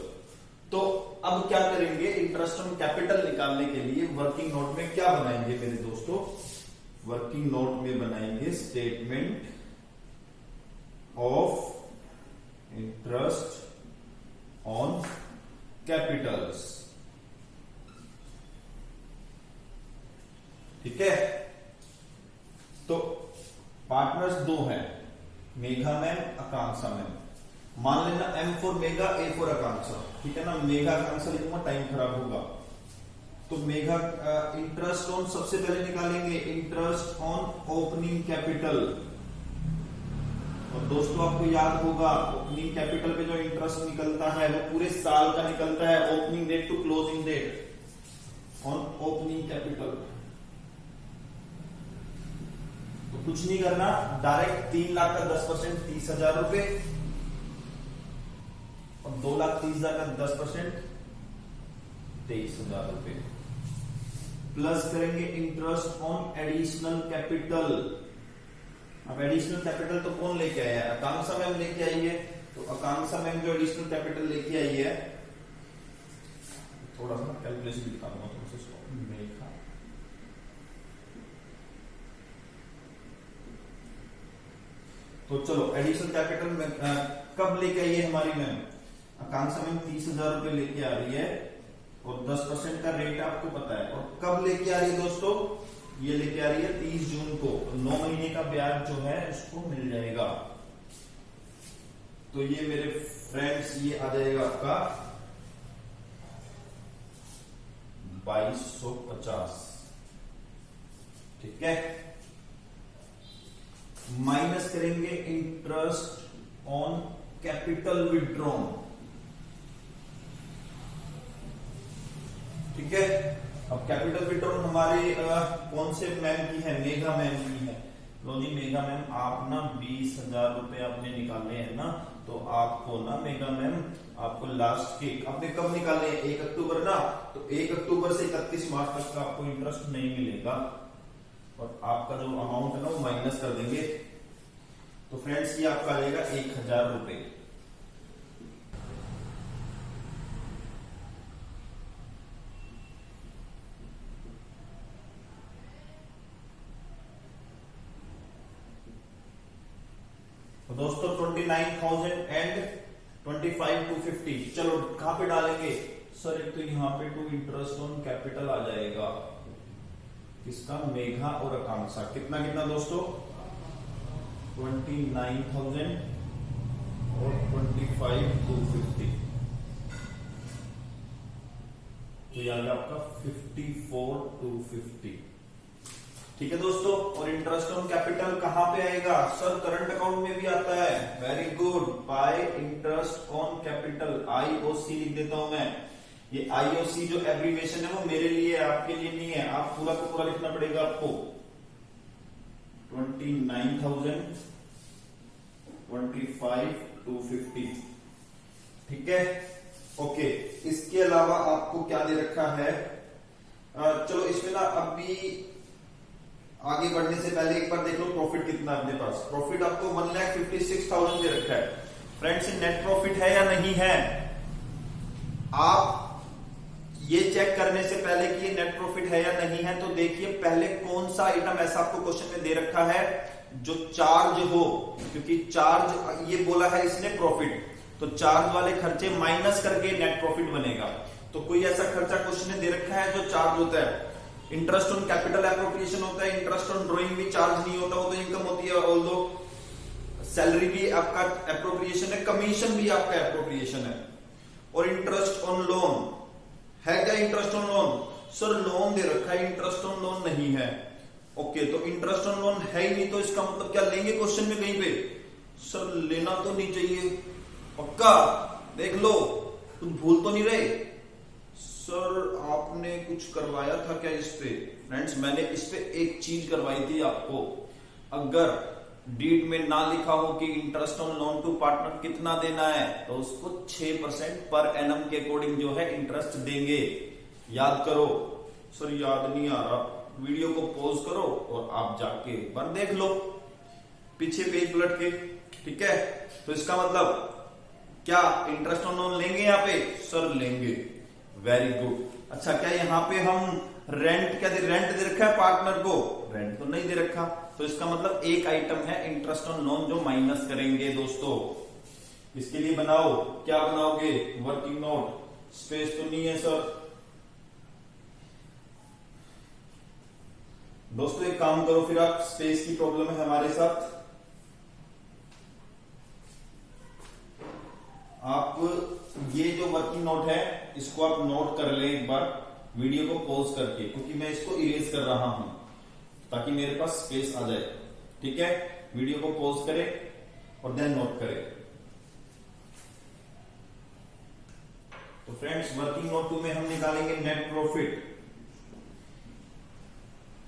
तो अब क्या करेंगे? इंटरेस्ट ऑन कैपिटल निकालने के लिए वर्किंग नोट में क्या बनाएंगे मेरे दोस्तों? वर्किंग नोट में बनाएंगे statement of interest on Capitals. ठीक है? तो पार्टनर्स 2 हैं, मेघा मैम, आकांक्षा मैम। मान लेना M for Megha, A for Akanksha. ठीक है ना? मेघा आकांक्षा लिखूंगा, टाइम खराब होगा। तो मेघा इंटरेस्ट ऑन सबसे पहले निकालेंगे इंटरेस्ट ऑन ओपनिंग कैपिटल। और दोस्तों आपको याद होगा, ओपनिंग कैपिटल पे जो इंटरेस्ट निकलता है वो पूरे साल का निकलता है, opening date to closing date on opening capital. तो कुछ नहीं करना, डायरेक्ट 3 लाख का 10% 30,000 रुपए और 2,30,000 का 10% 23,000 रुपए, प्लस करेंगे इंटरेस्ट ऑन एडिशनल कैपिटल। अब एडिशनल कैपिटल तो कौन लेके आया है? आकांक्षा मैम लेके आई है। तो आकांक्षा मैम जो एडिशनल कैपिटल लेके आई है, थोड़ा सा कैलकुलेशन दिखाऊंगा तुमसे। मेघा, तो चलो एडिशनल कैपिटल में कब लेके आई है हमारी मैम? आकांक्षा मैम 30,000 रुपए लेके आ रही है और 10% का रेट आपको पता है। और कब लेके आ रही है दोस्तों? ये लेके आ रही है 30 जून को। 9 महीने का ब्याज जो है उसको मिल जाएगा। तो ये मेरे फ्रेंड्स, ये आ जाएगा आपका 2250। ठीक है? माइनस करेंगे इंटरेस्ट ऑन कैपिटल विड्रॉन। ठीक है? अब कैपिटल विड्रॉन हमारे कौन से मैम की है? मेघा मैम की है। लो जी मेघा मैम, आप ना 20,000 रुपए आपने निकाले हैं ना, तो आपको ना मेघा मैम, आपको लास्ट के आपने कब निकाले? 1 अक्टूबर ना, तो 1 अक्टूबर से 31 मार्च तक का आपको इंटरेस्ट नहीं मिलेगा और आपका जो अमाउंट है ना वो माइनस कर देंगे। तो फ्रेंड्स, ये आपका आ जाएगा 1,000 रुपए। तो दोस्तों 29,000 एंड 25,250। चलो कहां पे डालेंगे? सर एक तो यहां पे टू इंटरेस्ट ऑन कैपिटल आ जाएगा, किसका? मेघा और आकांक्षा। कितना कितना दोस्तों? 29,000 और 25,250। तो याद आपका 54,250। ठीक है दोस्तों? और इंटरेस्ट ऑन कैपिटल कहां पे आएगा? सर करंट अकाउंट में भी आता है। Very good. Bye interest on capital, IOC लिख देता हूं मैं। ये IOC जो एब्रीविएशन है वो मेरे लिए है, आपके लिए नहीं है। आप पूरा का पूरा लिखना पड़ेगा आपको। 29,000, 25,250। ठीक है? ओके। इसके अलावा आपको क्या दे रखा है? चलो इसमें ना अभी आगे बढ़ने से पहले एक बार देख लो प्रॉफिट कितना है अपने पास। प्रॉफिट आपको 1,56,000 दे रखा है। फ्रेंड्स, नेट प्रॉफिट है या नहीं है? आप ये चेक करने से पहले कि ये नेट प्रॉफिट है या नहीं है, तो देखिए पहले कौन सा आइटम ऐसा आपको क्वेश्चन में दे रखा है जो चार्ज हो, क्योंकि चार्ज ये बोला है इसने प्रॉफिट, तो चार्ज वाले खर्चे माइनस करके नेट प्रॉफिट बनेगा। तो कोई ऐसा खर्चा क्वेश्चन ने दे रखा है जो चार्ज होता है, इंटरेस्ट ऑन कैपिटल एप्रोप्रिएशन होता है, इंटरेस्ट ऑन ड्रॉइंग भी चार्ज नहीं होता, वो तो इनकम होती है। ऑल्दो सैलरी भी आपका एप्रोप्रिएशन है, कमीशन भी आपका एप्रोप्रिएशन है। और इंटरेस्ट ऑन लोन है क्या? Interest on loan, sir loan दे रखा है, इंटरेस्ट ऑन लोन नहीं है। ओके, तो इंटरेस्ट ऑन लोन है ही नहीं, तो इसका मतलब क्या लेंगे क्वेश्चन में कहीं पे? सर लेना तो नहीं चाहिए, पक्का देख लो, कुछ भूल तो नहीं रहे? सर आपने कुछ करवाया था क्या इस पे? फ्रेंड्स मैंने इस पे एक चीज करवाई थी आपको, अगर डीड में ना लिखा हो कि interest on loan to partner कितना देना है, तो उसको 6% पर एनम के अकॉर्डिंग जो है इंटरेस्ट देंगे। याद करो। सर याद नहीं आ रहा, वीडियो को पॉज करो और आप जाके एक बार देख लो पीछे पेज पलट के, ठीक है? तो इसका मतलब क्या इंटरेस्ट ऑन लोन लेंगे यहाँ पे? सर लेंगे, वेरी गुड। अच्छा, क्या यहाँ पे हम रेंट क्या रेंट दे रखा है पार्टनर को? रेंट तो नहीं दे रखा, तो इसका मतलब एक आइटम है इंटरेस्ट ऑन लोन जो माइनस करेंगे दोस्तों। इसके लिए बनाओ, क्या बनाओगे? Working note. स्पेस तो नहीं है सर। दोस्तों एक काम करो फिर, आप स्पेस की प्रॉब्लम है हमारे साथ, आप ये जो वर्किंग नोट है इसको आप नोट कर ले एक बार वीडियो को पॉज करके, क्योंकि मैं इसको इरेज कर रहा हूं ताकि मेरे पास स्पेस आ जाए। ठीक है, वीडियो को पॉज करें और देन नोट करें। तो फ्रेंड्स वर्किंग नोट 2 में हम निकालेंगे net profit,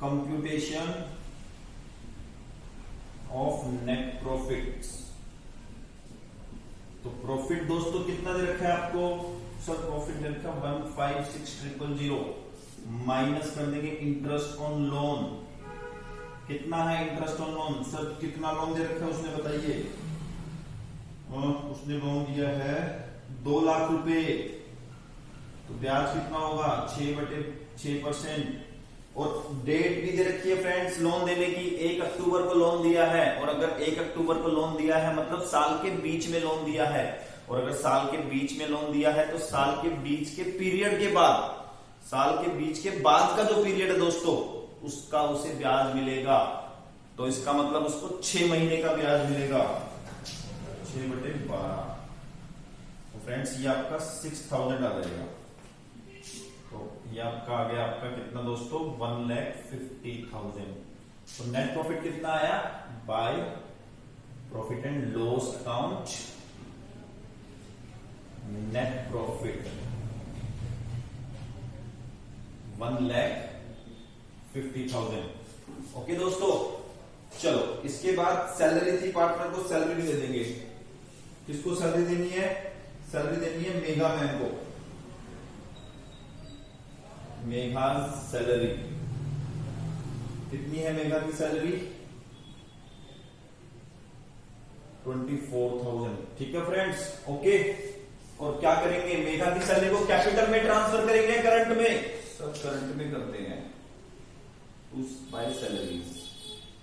computation of net profits. तो प्रॉफिट दोस्तों कितना दे रखा है आपको? सर प्रॉफिट दे रखा 156,000, माइनस कर देंगे इंटरेस्ट ऑन लोन। कितना है इंटरेस्ट ऑन लोन? सर कितना लोन दे रखा है उसने बताइए? उसने लोन दिया है 2 लाख रुपए, तो ब्याज कितना होगा? 6/6%। और डेट भी दे रखी है फ्रेंड्स लोन देने की, 1 अक्टूबर को लोन दिया है। और अगर 1 अक्टूबर को लोन दिया है मतलब साल के बीच में लोन दिया है, और अगर साल के बीच में लोन दिया है तो साल के बीच के पीरियड के बाद, साल के बीच के बाद का जो पीरियड है दोस्तों उसका उसे ब्याज मिलेगा। तो इसका मतलब उसको 6 महीने का ब्याज मिलेगा, 6/12। तो फ्रेंड्स ये आपका 6,000 आ जाएगा। तो ये आपका आ गया आपका कितना दोस्तों? 1,50,000। तो नेट प्रॉफिट कितना आया? Bye profit and loss account, net profit 1,50,000। Okay दोस्तों, चलो इसके बाद सैलरी थी, पार्टनर को सैलरी भी दे देंगे। किसको सैलरी देनी है? सैलरी देनी है मेघा मैम को। मेघा सैलरी कितनी है? मेघा की सैलरी 24,000। ठीक है फ्रेंड्स, ओके। और क्या करेंगे? मेघा की सैलरी को कैपिटल में ट्रांसफर करेंगे, करंट में? सब करंट में करते हैं, उस बाय सैलरीज।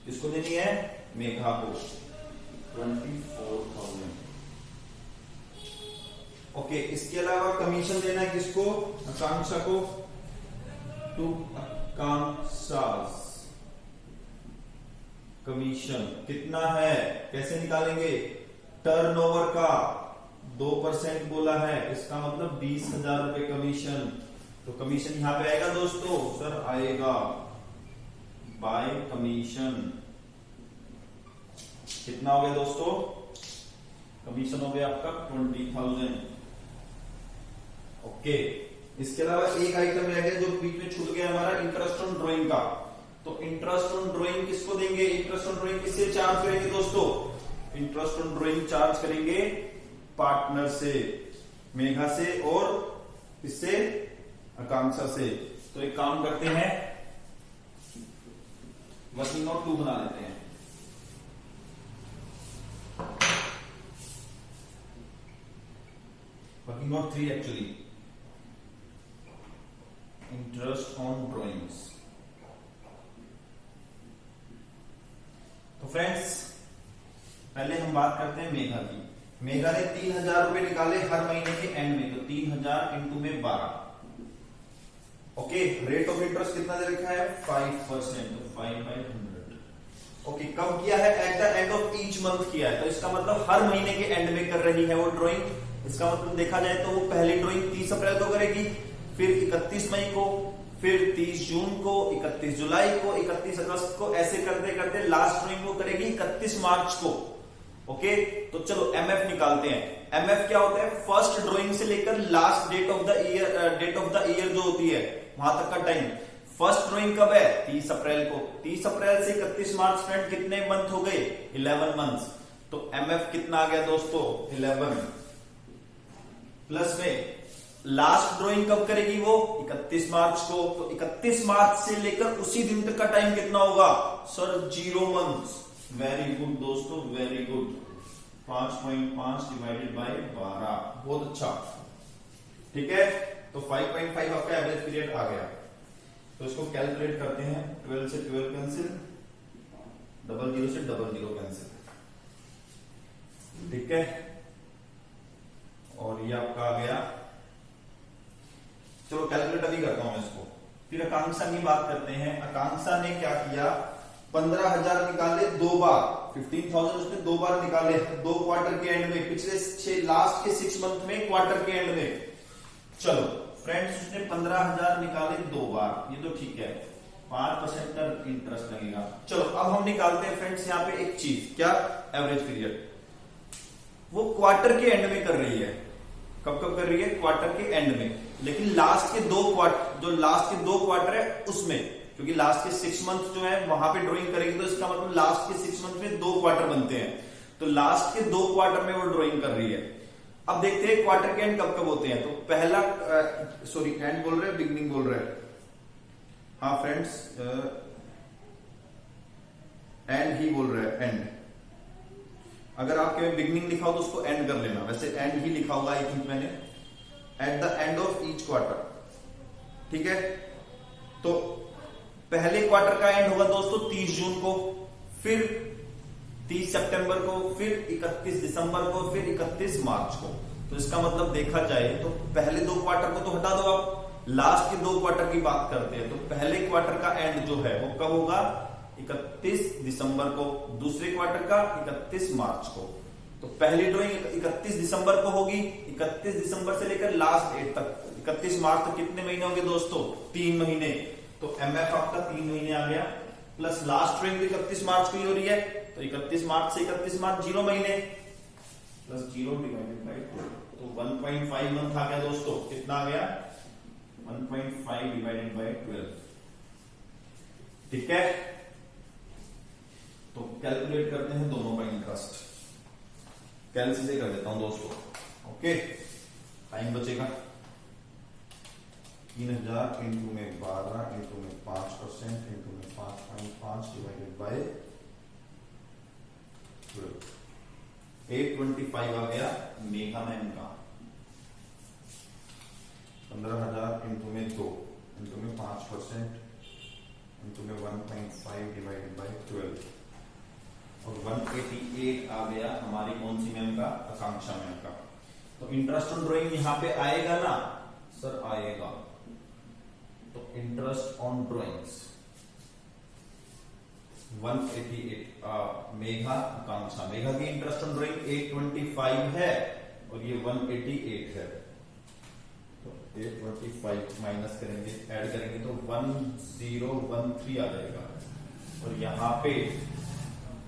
किसको देनी है? मेघा को 24,000। ओके, इसके अलावा कमीशन देना है किसको? आकांक्षा को, टू आकांक्षास। कमीशन कितना है? कैसे निकालेंगे? टर्नओवर का 2% बोला है, इसका मतलब 20,000 रुपए कमीशन। तो कमीशन यहां पे आएगा दोस्तों? सर आएगा बाय कमीशन। कितना हो गया दोस्तों? कमीशन हो गया आपका 20,000। ओके, इसके अलावा एक आइटम रह गया जो बीच में छूट गया हमारा, इंटरेस्ट ऑन ड्राइंग का। तो इंटरेस्ट ऑन ड्राइंग किसको देंगे? इंटरेस्ट ऑन ड्राइंग किससे चार्ज करेंगे दोस्तों? इंटरेस्ट ऑन ड्राइंग चार्ज करेंगे पार्टनर से, मेघा से, और इससे आकांक्षा से। तो एक काम करते हैं, वर्किंग नोट 2 बना लेते हैं। Working note 3 actually, interest on drawings. तो फ्रेंड्स पहले हम बात करते हैं मेघा की। मेघा ने 3,000 रुपए निकाले हर महीने के एंड में, तो 3,000 इंटू में 12। ओके, रेट ऑफ इंटरेस्ट कितना दे रखा है 5%, तो 5/100। ओके, कब किया है at the end of each month किया है, तो इसका मतलब हर महीने के एंड में कर रही है वो ड्राइंग। इसका मतलब देखा जाए तो वो पहली ड्राइंग 30 अप्रैल को करेगी, फिर 31 मई को, फिर 30 जून को, 31 जुलाई को, 31 अगस्त को, ऐसे करते करते लास्ट ड्राइंग वो करेगी 31 मार्च को। ओके, तो चलो एमएफ निकालते हैं। एमएफ क्या होता है, फर्स्ट ड्राइंग से लेकर last date of the year जो होती है वहां तक का टाइम। फर्स्ट ड्राइंग कब है 30 अप्रैल को, 30 अप्रैल से 31 मार्च फ्रेंड कितने मंथ हो गए 11 मंथ्स। तो एमएफ कितना आ गया दोस्तों 11, प्लस में लास्ट ड्राइंग कब करेगी वो 31 मार्च को, तो 31 मार्च से लेकर उसी दिन तक का टाइम कितना होगा सर 0 मंथ्स। वेरी गुड दोस्तों, वेरी गुड। 5.5 डिवाइडेड बाय 12, बहुत अच्छा। ठीक है, तो 5.5 आपका एवरेज पीरियड आ गया। तो इसको कैलकुलेट करते हैं, 12 से 12 कैंसिल, 00 से 00 कैंसिल। ठीक है, और ये आपका आ गया। चलो कैलकुलेट अभी करता हूं मैं इसको। फिर आकांक्षा की बात करते हैं। आकांक्षा ने क्या किया, 15,000 निकाले 2 बार, 15,000 उसने 2 बार निकाले, 2 क्वार्टर के एंड में, पिछले लास्ट के 6 मंथ में क्वार्टर के एंड में। चलो फ्रेंड्स, उसने 15,000 निकाले 2 बार, ये तो ठीक है, 5% का इंटरेस्ट लगेगा। चलो अब हम निकालते हैं फ्रेंड्स यहाँ पे एक चीज, क्या एवरेज पीरियड। वो क्वार्टर के एंड में कर रही है, कब कब कर रही है क्वार्टर के एंड में, लेकिन लास्ट के 2 क्वार्टर, जो लास्ट के 2 क्वार्टर है उसमें, क्योंकि लास्ट के 6 मंथ जो है वहां पे ड्राइंग करेगी, तो इसका मतलब लास्ट के 6 मंथ में 2 क्वार्टर बनते हैं, तो लास्ट के 2 क्वार्टर में वो ड्राइंग कर रही है। अब देखते हैं क्वार्टर के एंड कब कब होते हैं। तो पहला सॉरी एंड बोल रहे हैं बिगनिंग बोल रहे हैं, हाँ फ्रेंड्स एंड ही बोल रहे हैं, एंड। अगर आपके में बिगनिंग लिखा हो तो उसको एंड कर लेना, वैसे एंड ही लिखा होगा आई थिंक मैंने, at the end of each quarter. ठीक है, तो पहले क्वार्टर का एंड होगा दोस्तों 30 जून को, फिर 30 सितंबर को, फिर 31 दिसंबर को, फिर 31 मार्च को। तो इसका मतलब देखा जाए तो पहले 2 क्वार्टर को तो हटा दो, आप लास्ट के 2 क्वार्टर की बात करते हैं। तो पहले क्वार्टर का एंड जो है वो कब होगा 31 दिसंबर को, दूसरे क्वार्टर का 31 मार्च को। तो पहली ड्राइंग 31 दिसंबर को होगी, 31 दिसंबर से लेकर लास्ट डेट तक 31 मार्च तक कितने महीने होंगे दोस्तों 3 महीने। तो एमएफ आपका 3 महीने आ गया, प्लस लास्ट ड्राइंग 31 मार्च को ही हो रही है, तो 31 मार्च से 31 मार्च 0 महीने, प्लस 0 डिवाइडेड बाय 2, तो 1.5 मंथ आ गया दोस्तों। कितना आ गया 1.5 डिवाइडेड बाय 12। ठीक है, तो कैलकुलेट करते हैं दोनों का इंटरेस्ट। कैलसी से कर देता हूं दोस्तों। ओके, टाइम बचेगा। 3,000 इंटू में 12 इंटू में 5% इंटू में 5.5 डिवाइडेड बाय 12, 825 आ गया मेघा मैम का। 15,000 इंटू में 2 इंटू में 5% इंटू में 1.5 डिवाइडेड बाय 12, और 188 आ गया हमारी कौन सी मैम का, आकांक्षा मैम का। तो इंटरेस्ट ऑन ड्राइंग यहां पे आएगा ना सर, आएगा। तो इंटरेस्ट ऑन ड्राइंग्स 188, मेघा आकांक्षा, मेघा की इंटरेस्ट ऑन ड्राइंग 825 है और ये 188 है। तो 825 माइनस करेंगे, ऐड करेंगे तो 1013 आ जाएगा। और यहाँ पे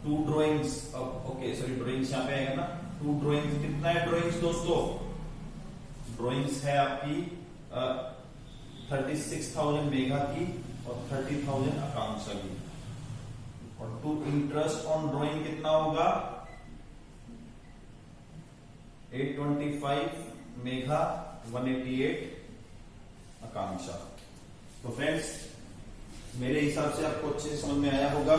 2 ड्राइंग्स, ओके सॉरी ड्राइंग्स यहाँ पे आएगा ना, 2 ड्राइंग्स, कितना है ड्राइंग्स दोस्तों, ड्राइंग्स है आपकी 36,000 मेघा की और 30,000 आकांक्षा की। और टू इंटरेस्ट ऑन ड्राइंग कितना होगा 825 मेघा, 188 आकांक्षा। तो फ्रेंड्स मेरे हिसाब से आपको अच्छे समझ में आया होगा।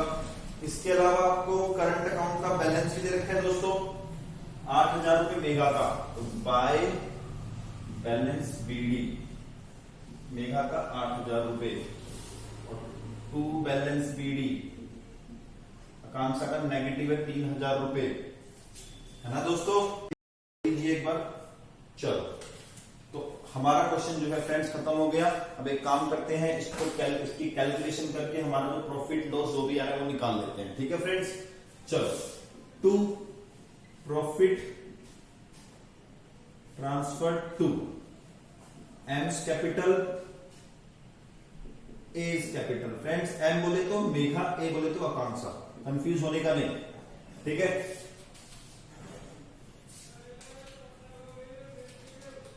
इसके अलावा आपको करंट अकाउंट का बैलेंस भी दे रखा है दोस्तों, 8,000 रुपए मेघा का, तो बाय बैलेंस बीडी मेघा का 8,000 रुपए, और टू बैलेंस बीडी आकांक्षा का नेगेटिव है 3000 रुपए, है ना दोस्तों। लीजिए एक बार। चलो, तो हमारा क्वेश्चन जो है फ्रेंड्स खत्म हो गया। अब एक काम करते हैं, इसकी कैलकुलेशन करके हमारा जो प्रॉफिट लॉस जो भी आ रहा है वो निकाल लेते हैं। ठीक है फ्रेंड्स, चलो। To profit transfer to M's capital, A's capital. Friends M बोले तो मेघा, ए बोले तो आकांक्षा, कंफ्यूज होने का नहीं। ठीक है,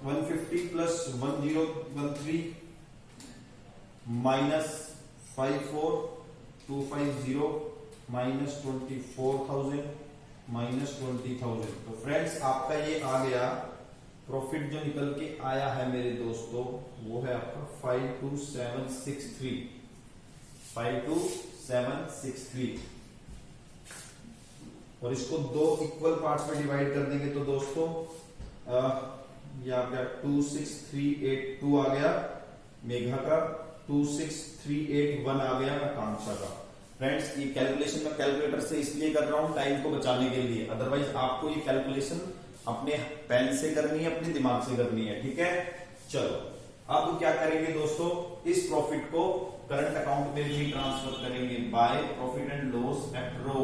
150 प्लस 1013 माइनस 54250 माइनस 24,000 माइनस 20,000। तो फ्रेंड्स आपका ये आ गया प्रॉफिट जो निकल के आया है मेरे दोस्तों, वो है आपका 52763, 52763। और इसको दो इक्वल पार्ट्स में डिवाइड कर देंगे तो दोस्तों ये आ गया 26382 आ गया मेघा का, 26381 आ गया आकांक्षा का। फ्रेंड्स ये कैलकुलेशन मैं कैलकुलेटर से इसलिए कर रहा हूं टाइम को बचाने के लिए, अदरवाइज आपको ये कैलकुलेशन अपने पेन से करनी है, अपने दिमाग से करनी है। ठीक है, चलो अब क्या करेंगे दोस्तों, इस प्रॉफिट को करंट अकाउंट में भी ट्रांसफर करेंगे by profit and loss at row.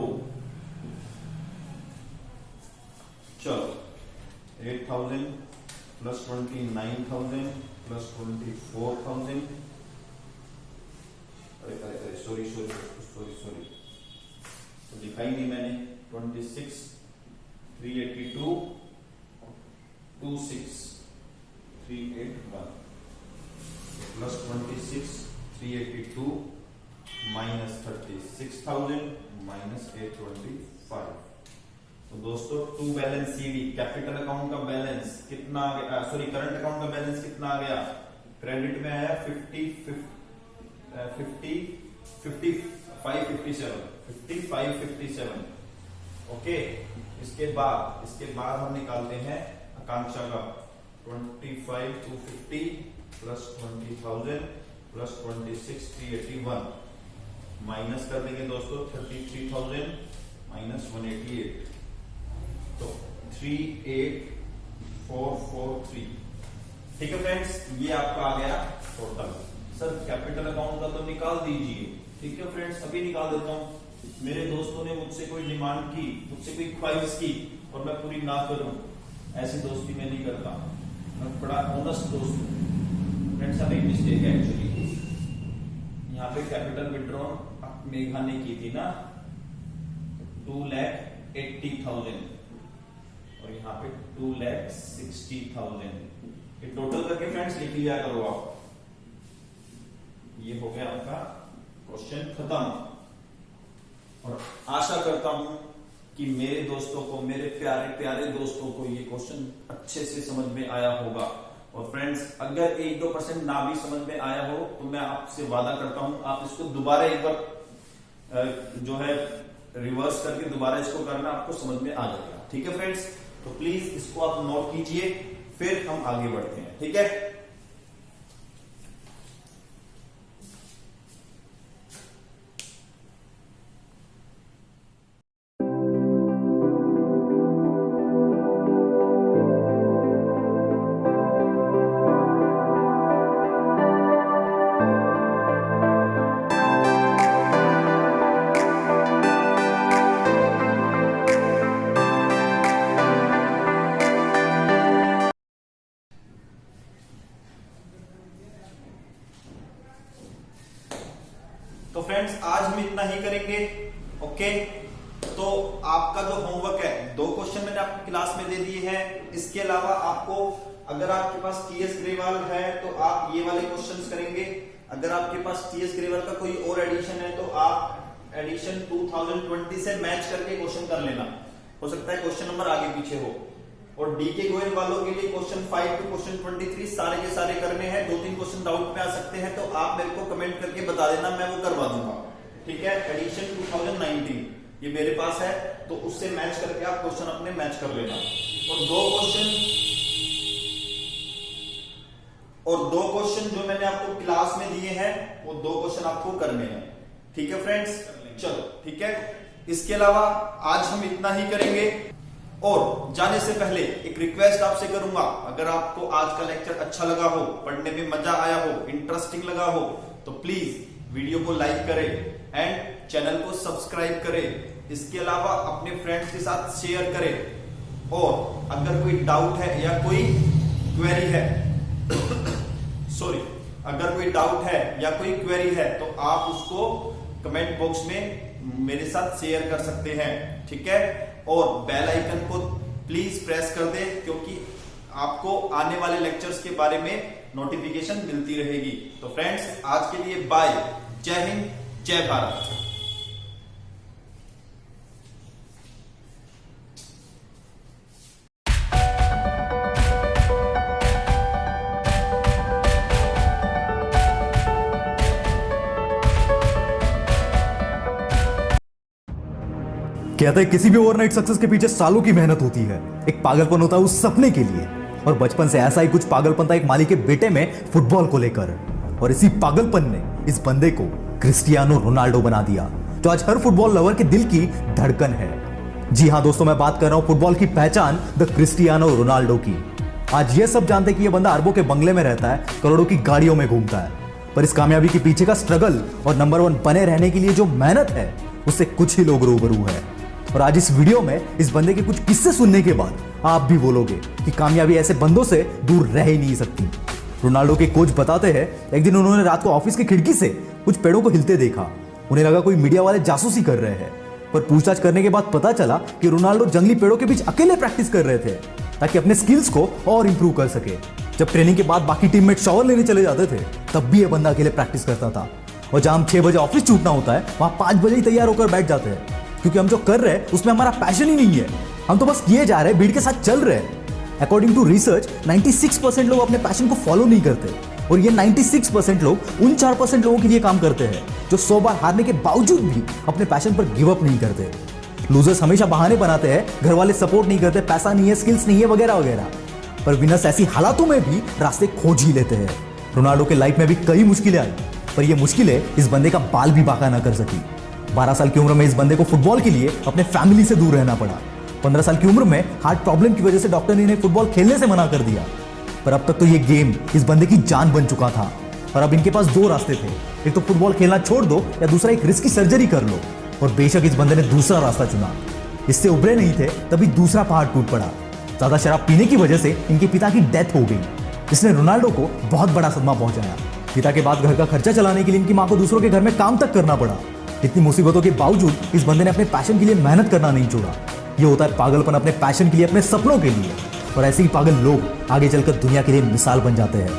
चलो 8000 प्लस 29,000 प्लस 24,000, अरे सॉरी तो लिखा ही नहीं मैंने, 26,382 26,381 प्लस 26,382 माइनस 36,000 माइनस 825। तो दोस्तों to balance CD capital account का बैलेंस कितना आ गया, सॉरी करंट अकाउंट का बैलेंस कितना आ गया, क्रेडिट में आया 5557। ओके, इसके बाद हम निकालते हैं आकांक्षा का 25,250 प्लस 20,000 प्लस 26,381 माइनस कर देंगे दोस्तों 33,000 माइनस 188, तो 38,443। ठीक है फ्रेंड्स, ये आपका आ गया टोटल। सर कैपिटल अकाउंट का तो निकाल दीजिए। ठीक है फ्रेंड्स, अभी निकाल देता हूं। मेरे दोस्तों ने मुझसे कोई डिमांड की, मुझसे कोई ख्वाहिश की और मैं पूरी ना करूं, ऐसी दोस्ती मैं नहीं करता, मैं बड़ा ऑनेस्ट दोस्त हूं। फ्रेंड्स अब एक मिस्टेक है एक्चुअली, यहाँ पे कैपिटल विड्रॉल मेघा ने की थी ना 2,80,000 और यहाँ पे 2,60,000। ये टोटल करके फ्रेंड्स लिख लिया करो आप। ये हो गया आपका क्वेश्चन खत्म। और आशा करता हूं कि मेरे दोस्तों को, मेरे प्यारे प्यारे दोस्तों को ये क्वेश्चन अच्छे से समझ में आया होगा। और फ्रेंड्स अगर 1-2% ना भी समझ में आया हो तो मैं आपसे वादा करता हूं आप इसको दोबारा एक बार जो है रिवर्स करके दोबारा इसको करना, आपको समझ में आ जाएगा। ठीक है फ्रेंड्स, तो प्लीज इसको आप नोट कीजिए, फिर हम आगे बढ़ते हैं। ठीक है, तो फ्रेंड्स आज हम इतना ही करेंगे। ओके, तो आपका जो होमवर्क है, 2 क्वेश्चन मैंने आपको क्लास में दे दिए हैं। इसके अलावा आपको, अगर आपके पास टीएस ग्रेवाल है तो आप ये वाले क्वेश्चंस करेंगे। अगर आपके पास टीएस ग्रेवाल का कोई और एडिशन है तो आप एडिशन 2020 से मैच करके क्वेश्चन कर लेना। हो सकता है क्वेश्चन नंबर आगे पीछे हो। और डीके गोयल वालों के लिए क्वेश्चन 5 टू क्वेश्चन 23 सारे के सारे करने हैं। 2-3 क्वेश्चन डाउट में आ सकते हैं तो आप मेरे को कमेंट करके बता देना, मैं वो करवा दूंगा। ठीक है, एडिशन 2019 ये मेरे पास है, तो उससे मैच करके आप क्वेश्चन अपने मैच कर लेना। और दो क्वेश्चन जो मैंने आपको क्लास में दिए हैं वो 2 क्वेश्चन आपको करने हैं। ठीक है फ्रेंड्स, चलो ठीक है। इसके अलावा आज हम इतना ही करेंगे। और जाने से पहले एक रिक्वेस्ट आपसे करूंगा, अगर आपको आज का लेक्चर अच्छा लगा हो, पढ़ने में मजा आया हो, इंटरेस्टिंग लगा हो, तो प्लीज वीडियो को लाइक करें एंड चैनल को सब्सक्राइब करें। इसके अलावा अपने फ्रेंड्स के साथ शेयर करें। और अगर कोई डाउट है या कोई क्वेरी है अगर कोई डाउट है या कोई क्वेरी है तो आप उसको कमेंट बॉक्स में मेरे साथ शेयर कर सकते हैं, ठीक है। और बेल आइकन को प्लीज प्रेस कर दें, क्योंकि आपको आने वाले लेक्चर्स के बारे में नोटिफिकेशन मिलती रहेगी। तो फ्रेंड्स, आज के लिए बाय। जय हिंद, जय भारत। कहते हैं किसी भी ओवरनाइट सक्सेस के पीछे सालों की मेहनत होती है। एक पागलपन होता है उस सपने के लिए, और बचपन से ऐसा ही कुछ पागलपन था एक माली के बेटे में फुटबॉल को लेकर। और इसी पागलपन ने इस बंदे को क्रिस्टियानो रोनाल्डो बना दिया, जो आज हर फुटबॉल लवर के दिल की धड़कन है। जी हां दोस्तों, मैं बात कर रहा हूं फुटबॉल की पहचान द क्रिस्टियानो रोनाल्डो की। आज ये सब जानते हैं कि यह बंदा अरबों के बंगले में रहता है, करोड़ों की गाड़ियों में घूमता है, पर इस कामयाबी के पीछे का स्ट्रगल और नंबर 1 बने रहने के लिए जो मेहनत है, उससे कुछ ही लोग रूबरू है। और आज इस वीडियो में इस बंदे के कुछ किस्से सुनने के बाद आप भी बोलोगे कि कामयाबी ऐसे बंदों से दूर रह ही नहीं सकती। रोनाल्डो के कोच बताते हैं, एक दिन उन्होंने रात को ऑफिस की खिड़की से कुछ पेड़ों को हिलते देखा। उन्हें लगा कोई मीडिया वाले जासूसी कर रहे हैं, पर पूछताछ करने के बाद पता चला कि रोनाल्डो जंगली पेड़ों के बीच अकेले प्रैक्टिस कर रहे थे, ताकि अपने स्किल्स को और इंप्रूव कर सके। जब ट्रेनिंग के बाद बाकी टीममेट शावर लेने चले जाते थे, तब भी यह बंदा अकेले प्रैक्टिस करता था। और जहां हम 6 बजे ऑफिस छूटना होता है, वहां 5 बजे ही तैयार होकर बैठ जाते हैं, क्योंकि हम जो कर रहे हैं उसमें हमारा पैशन ही नहीं है। हम तो बस किए जा रहे हैं, भीड़ के साथ चल रहे हैं। अकॉर्डिंग टू रिसर्च 96% लोग अपने पैशन को फॉलो नहीं करते, और ये 96% लोग उन 4% लोगों के लिए काम करते हैं जो 100 बार हारने के बावजूद भी अपने पैशन पर गिव अप नहीं करते। लूजर्स हमेशा बहाने बनाते हैं, घर वाले सपोर्ट नहीं करते, पैसा नहीं है, स्किल्स नहीं है, वगैरह वगैरह, पर विनर्स ऐसी हालातों में भी रास्ते खोज ही लेते हैं। रोनाल्डो के लाइफ में भी कई मुश्किलें आई, पर ये मुश्किलें इस बंदे का बाल भी बांका ना कर सकी। 12 साल की उम्र में इस बंदे को फुटबॉल के लिए अपने फैमिली से दूर रहना पड़ा। 15 साल की उम्र में हार्ट प्रॉब्लम की वजह से डॉक्टर ने इन्हें फुटबॉल खेलने से मना कर दिया। पर अब तक तो ये गेम इस बंदे की जान बन चुका था, और अब इनके पास 2 रास्ते थे, एक तो फुटबॉल खेलना छोड़ दो, या दूसरा एक रिस्की सर्जरी कर लो। और बेशक इस बंदे ने दूसरा रास्ता चुना। इससे उभरे नहीं थे तभी दूसरा पहाड़ टूट पड़ा। ज्यादा शराब पीने की वजह से इनके पिता की डेथ हो गई, जिसने रोनाल्डो को बहुत बड़ा सदमा पहुंचाया। पिता के बाद घर का खर्चा चलाने के लिए इनकी मां को दूसरों के घर में काम तक करना पड़ा। इतनी मुसीबतों के बावजूद इस बंदे ने अपने पैशन के लिए मेहनत करना नहीं छोड़ा। ये होता है पागलपन, अपने पैशन के लिए, अपने सपनों के लिए। और ऐसे ही पागल लोग आगे चलकर दुनिया के लिए मिसाल बन जाते हैं।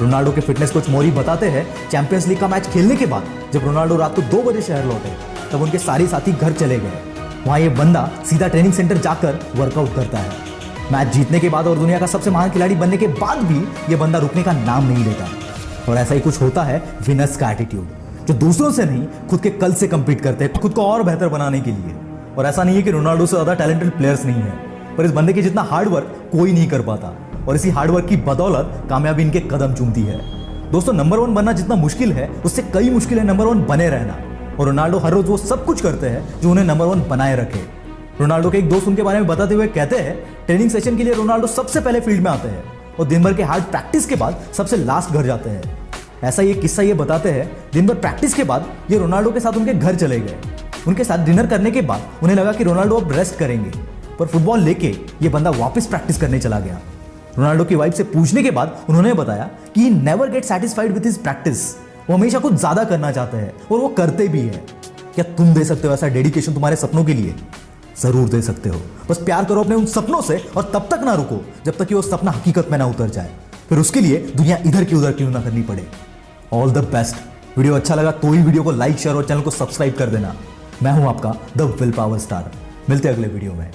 रोनाल्डो के फिटनेस कोच मोरी बताते हैं, चैंपियंस लीग का मैच खेलने के बाद जब रोनाल्डो रात को 2 बजे शहर लौटे, तब उनके सारे साथी घर चले गए। वहां ये बंदा सीधा ट्रेनिंग सेंटर जाकर वर्कआउट करता है। मैच जीतने के बाद और दुनिया का सबसे महान खिलाड़ी बनने के बाद भी ये बंदा रुकने का नाम नहीं लेता। और ऐसा ही कुछ होता है विनर्स का एटीट्यूड, जो दूसरों से नहीं खुद के कल से कंपीट करते हैं, खुद को और बेहतर बनाने के लिए। और ऐसा नहीं है कि रोनाल्डो से ज्यादा टैलेंटेड प्लेयर्स नहीं है, पर इस बंदे के जितना हार्डवर्क कोई नहीं कर पाता, और इसी हार्डवर्क की बदौलत कामयाबी इनके कदम चूमती है। दोस्तों, नंबर 1 बनना जितना मुश्किल है, उससे कई मुश्किल है नंबर 1 बने रहना। और रोनाल्डो हर रोज वो सब कुछ करते हैं जो उन्हें नंबर 1 बनाए रखे। रोनाल्डो के एक दोस्त उनके बारे में बताते हुए कहते हैं, ट्रेनिंग सेशन के लिए रोनाल्डो सबसे पहले फील्ड में आते हैं और दिन भर के हार्ड प्रैक्टिस के बाद सबसे लास्ट घर जाते हैं। ऐसा ये किस्सा ये बताते हैं, दिन भर प्रैक्टिस के बाद ये रोनाल्डो के साथ उनके घर चले गए। उनके साथ डिनर करने के बाद उन्हें लगा कि रोनाल्डो अब रेस्ट करेंगे, पर फुटबॉल लेके ये बंदा वापस प्रैक्टिस करने चला गया। रोनाल्डो की वाइफ से पूछने के बाद उन्होंने बताया कि he never get satisfied with his practice. वो हमेशा कुछ ज्यादा करना चाहते हैं, और वो करते भी है। क्या तुम दे सकते हो ऐसा डेडिकेशन तुम्हारे सपनों के लिए? जरूर दे सकते हो। बस प्यार करो अपने उन सपनों से, और तब तक ना रुको जब तक कि वो सपना हकीकत में ना उतर जाए। फिर उसके लिए दुनिया इधर की उधर क्यों ना करनी पड़े। All the best. वीडियो अच्छा लगा तो ही वीडियो को लाइक, शेयर और चैनल को सब्सक्राइब कर देना। मैं हूं आपका द विल पावर स्टार। मिलते हैं अगले वीडियो में।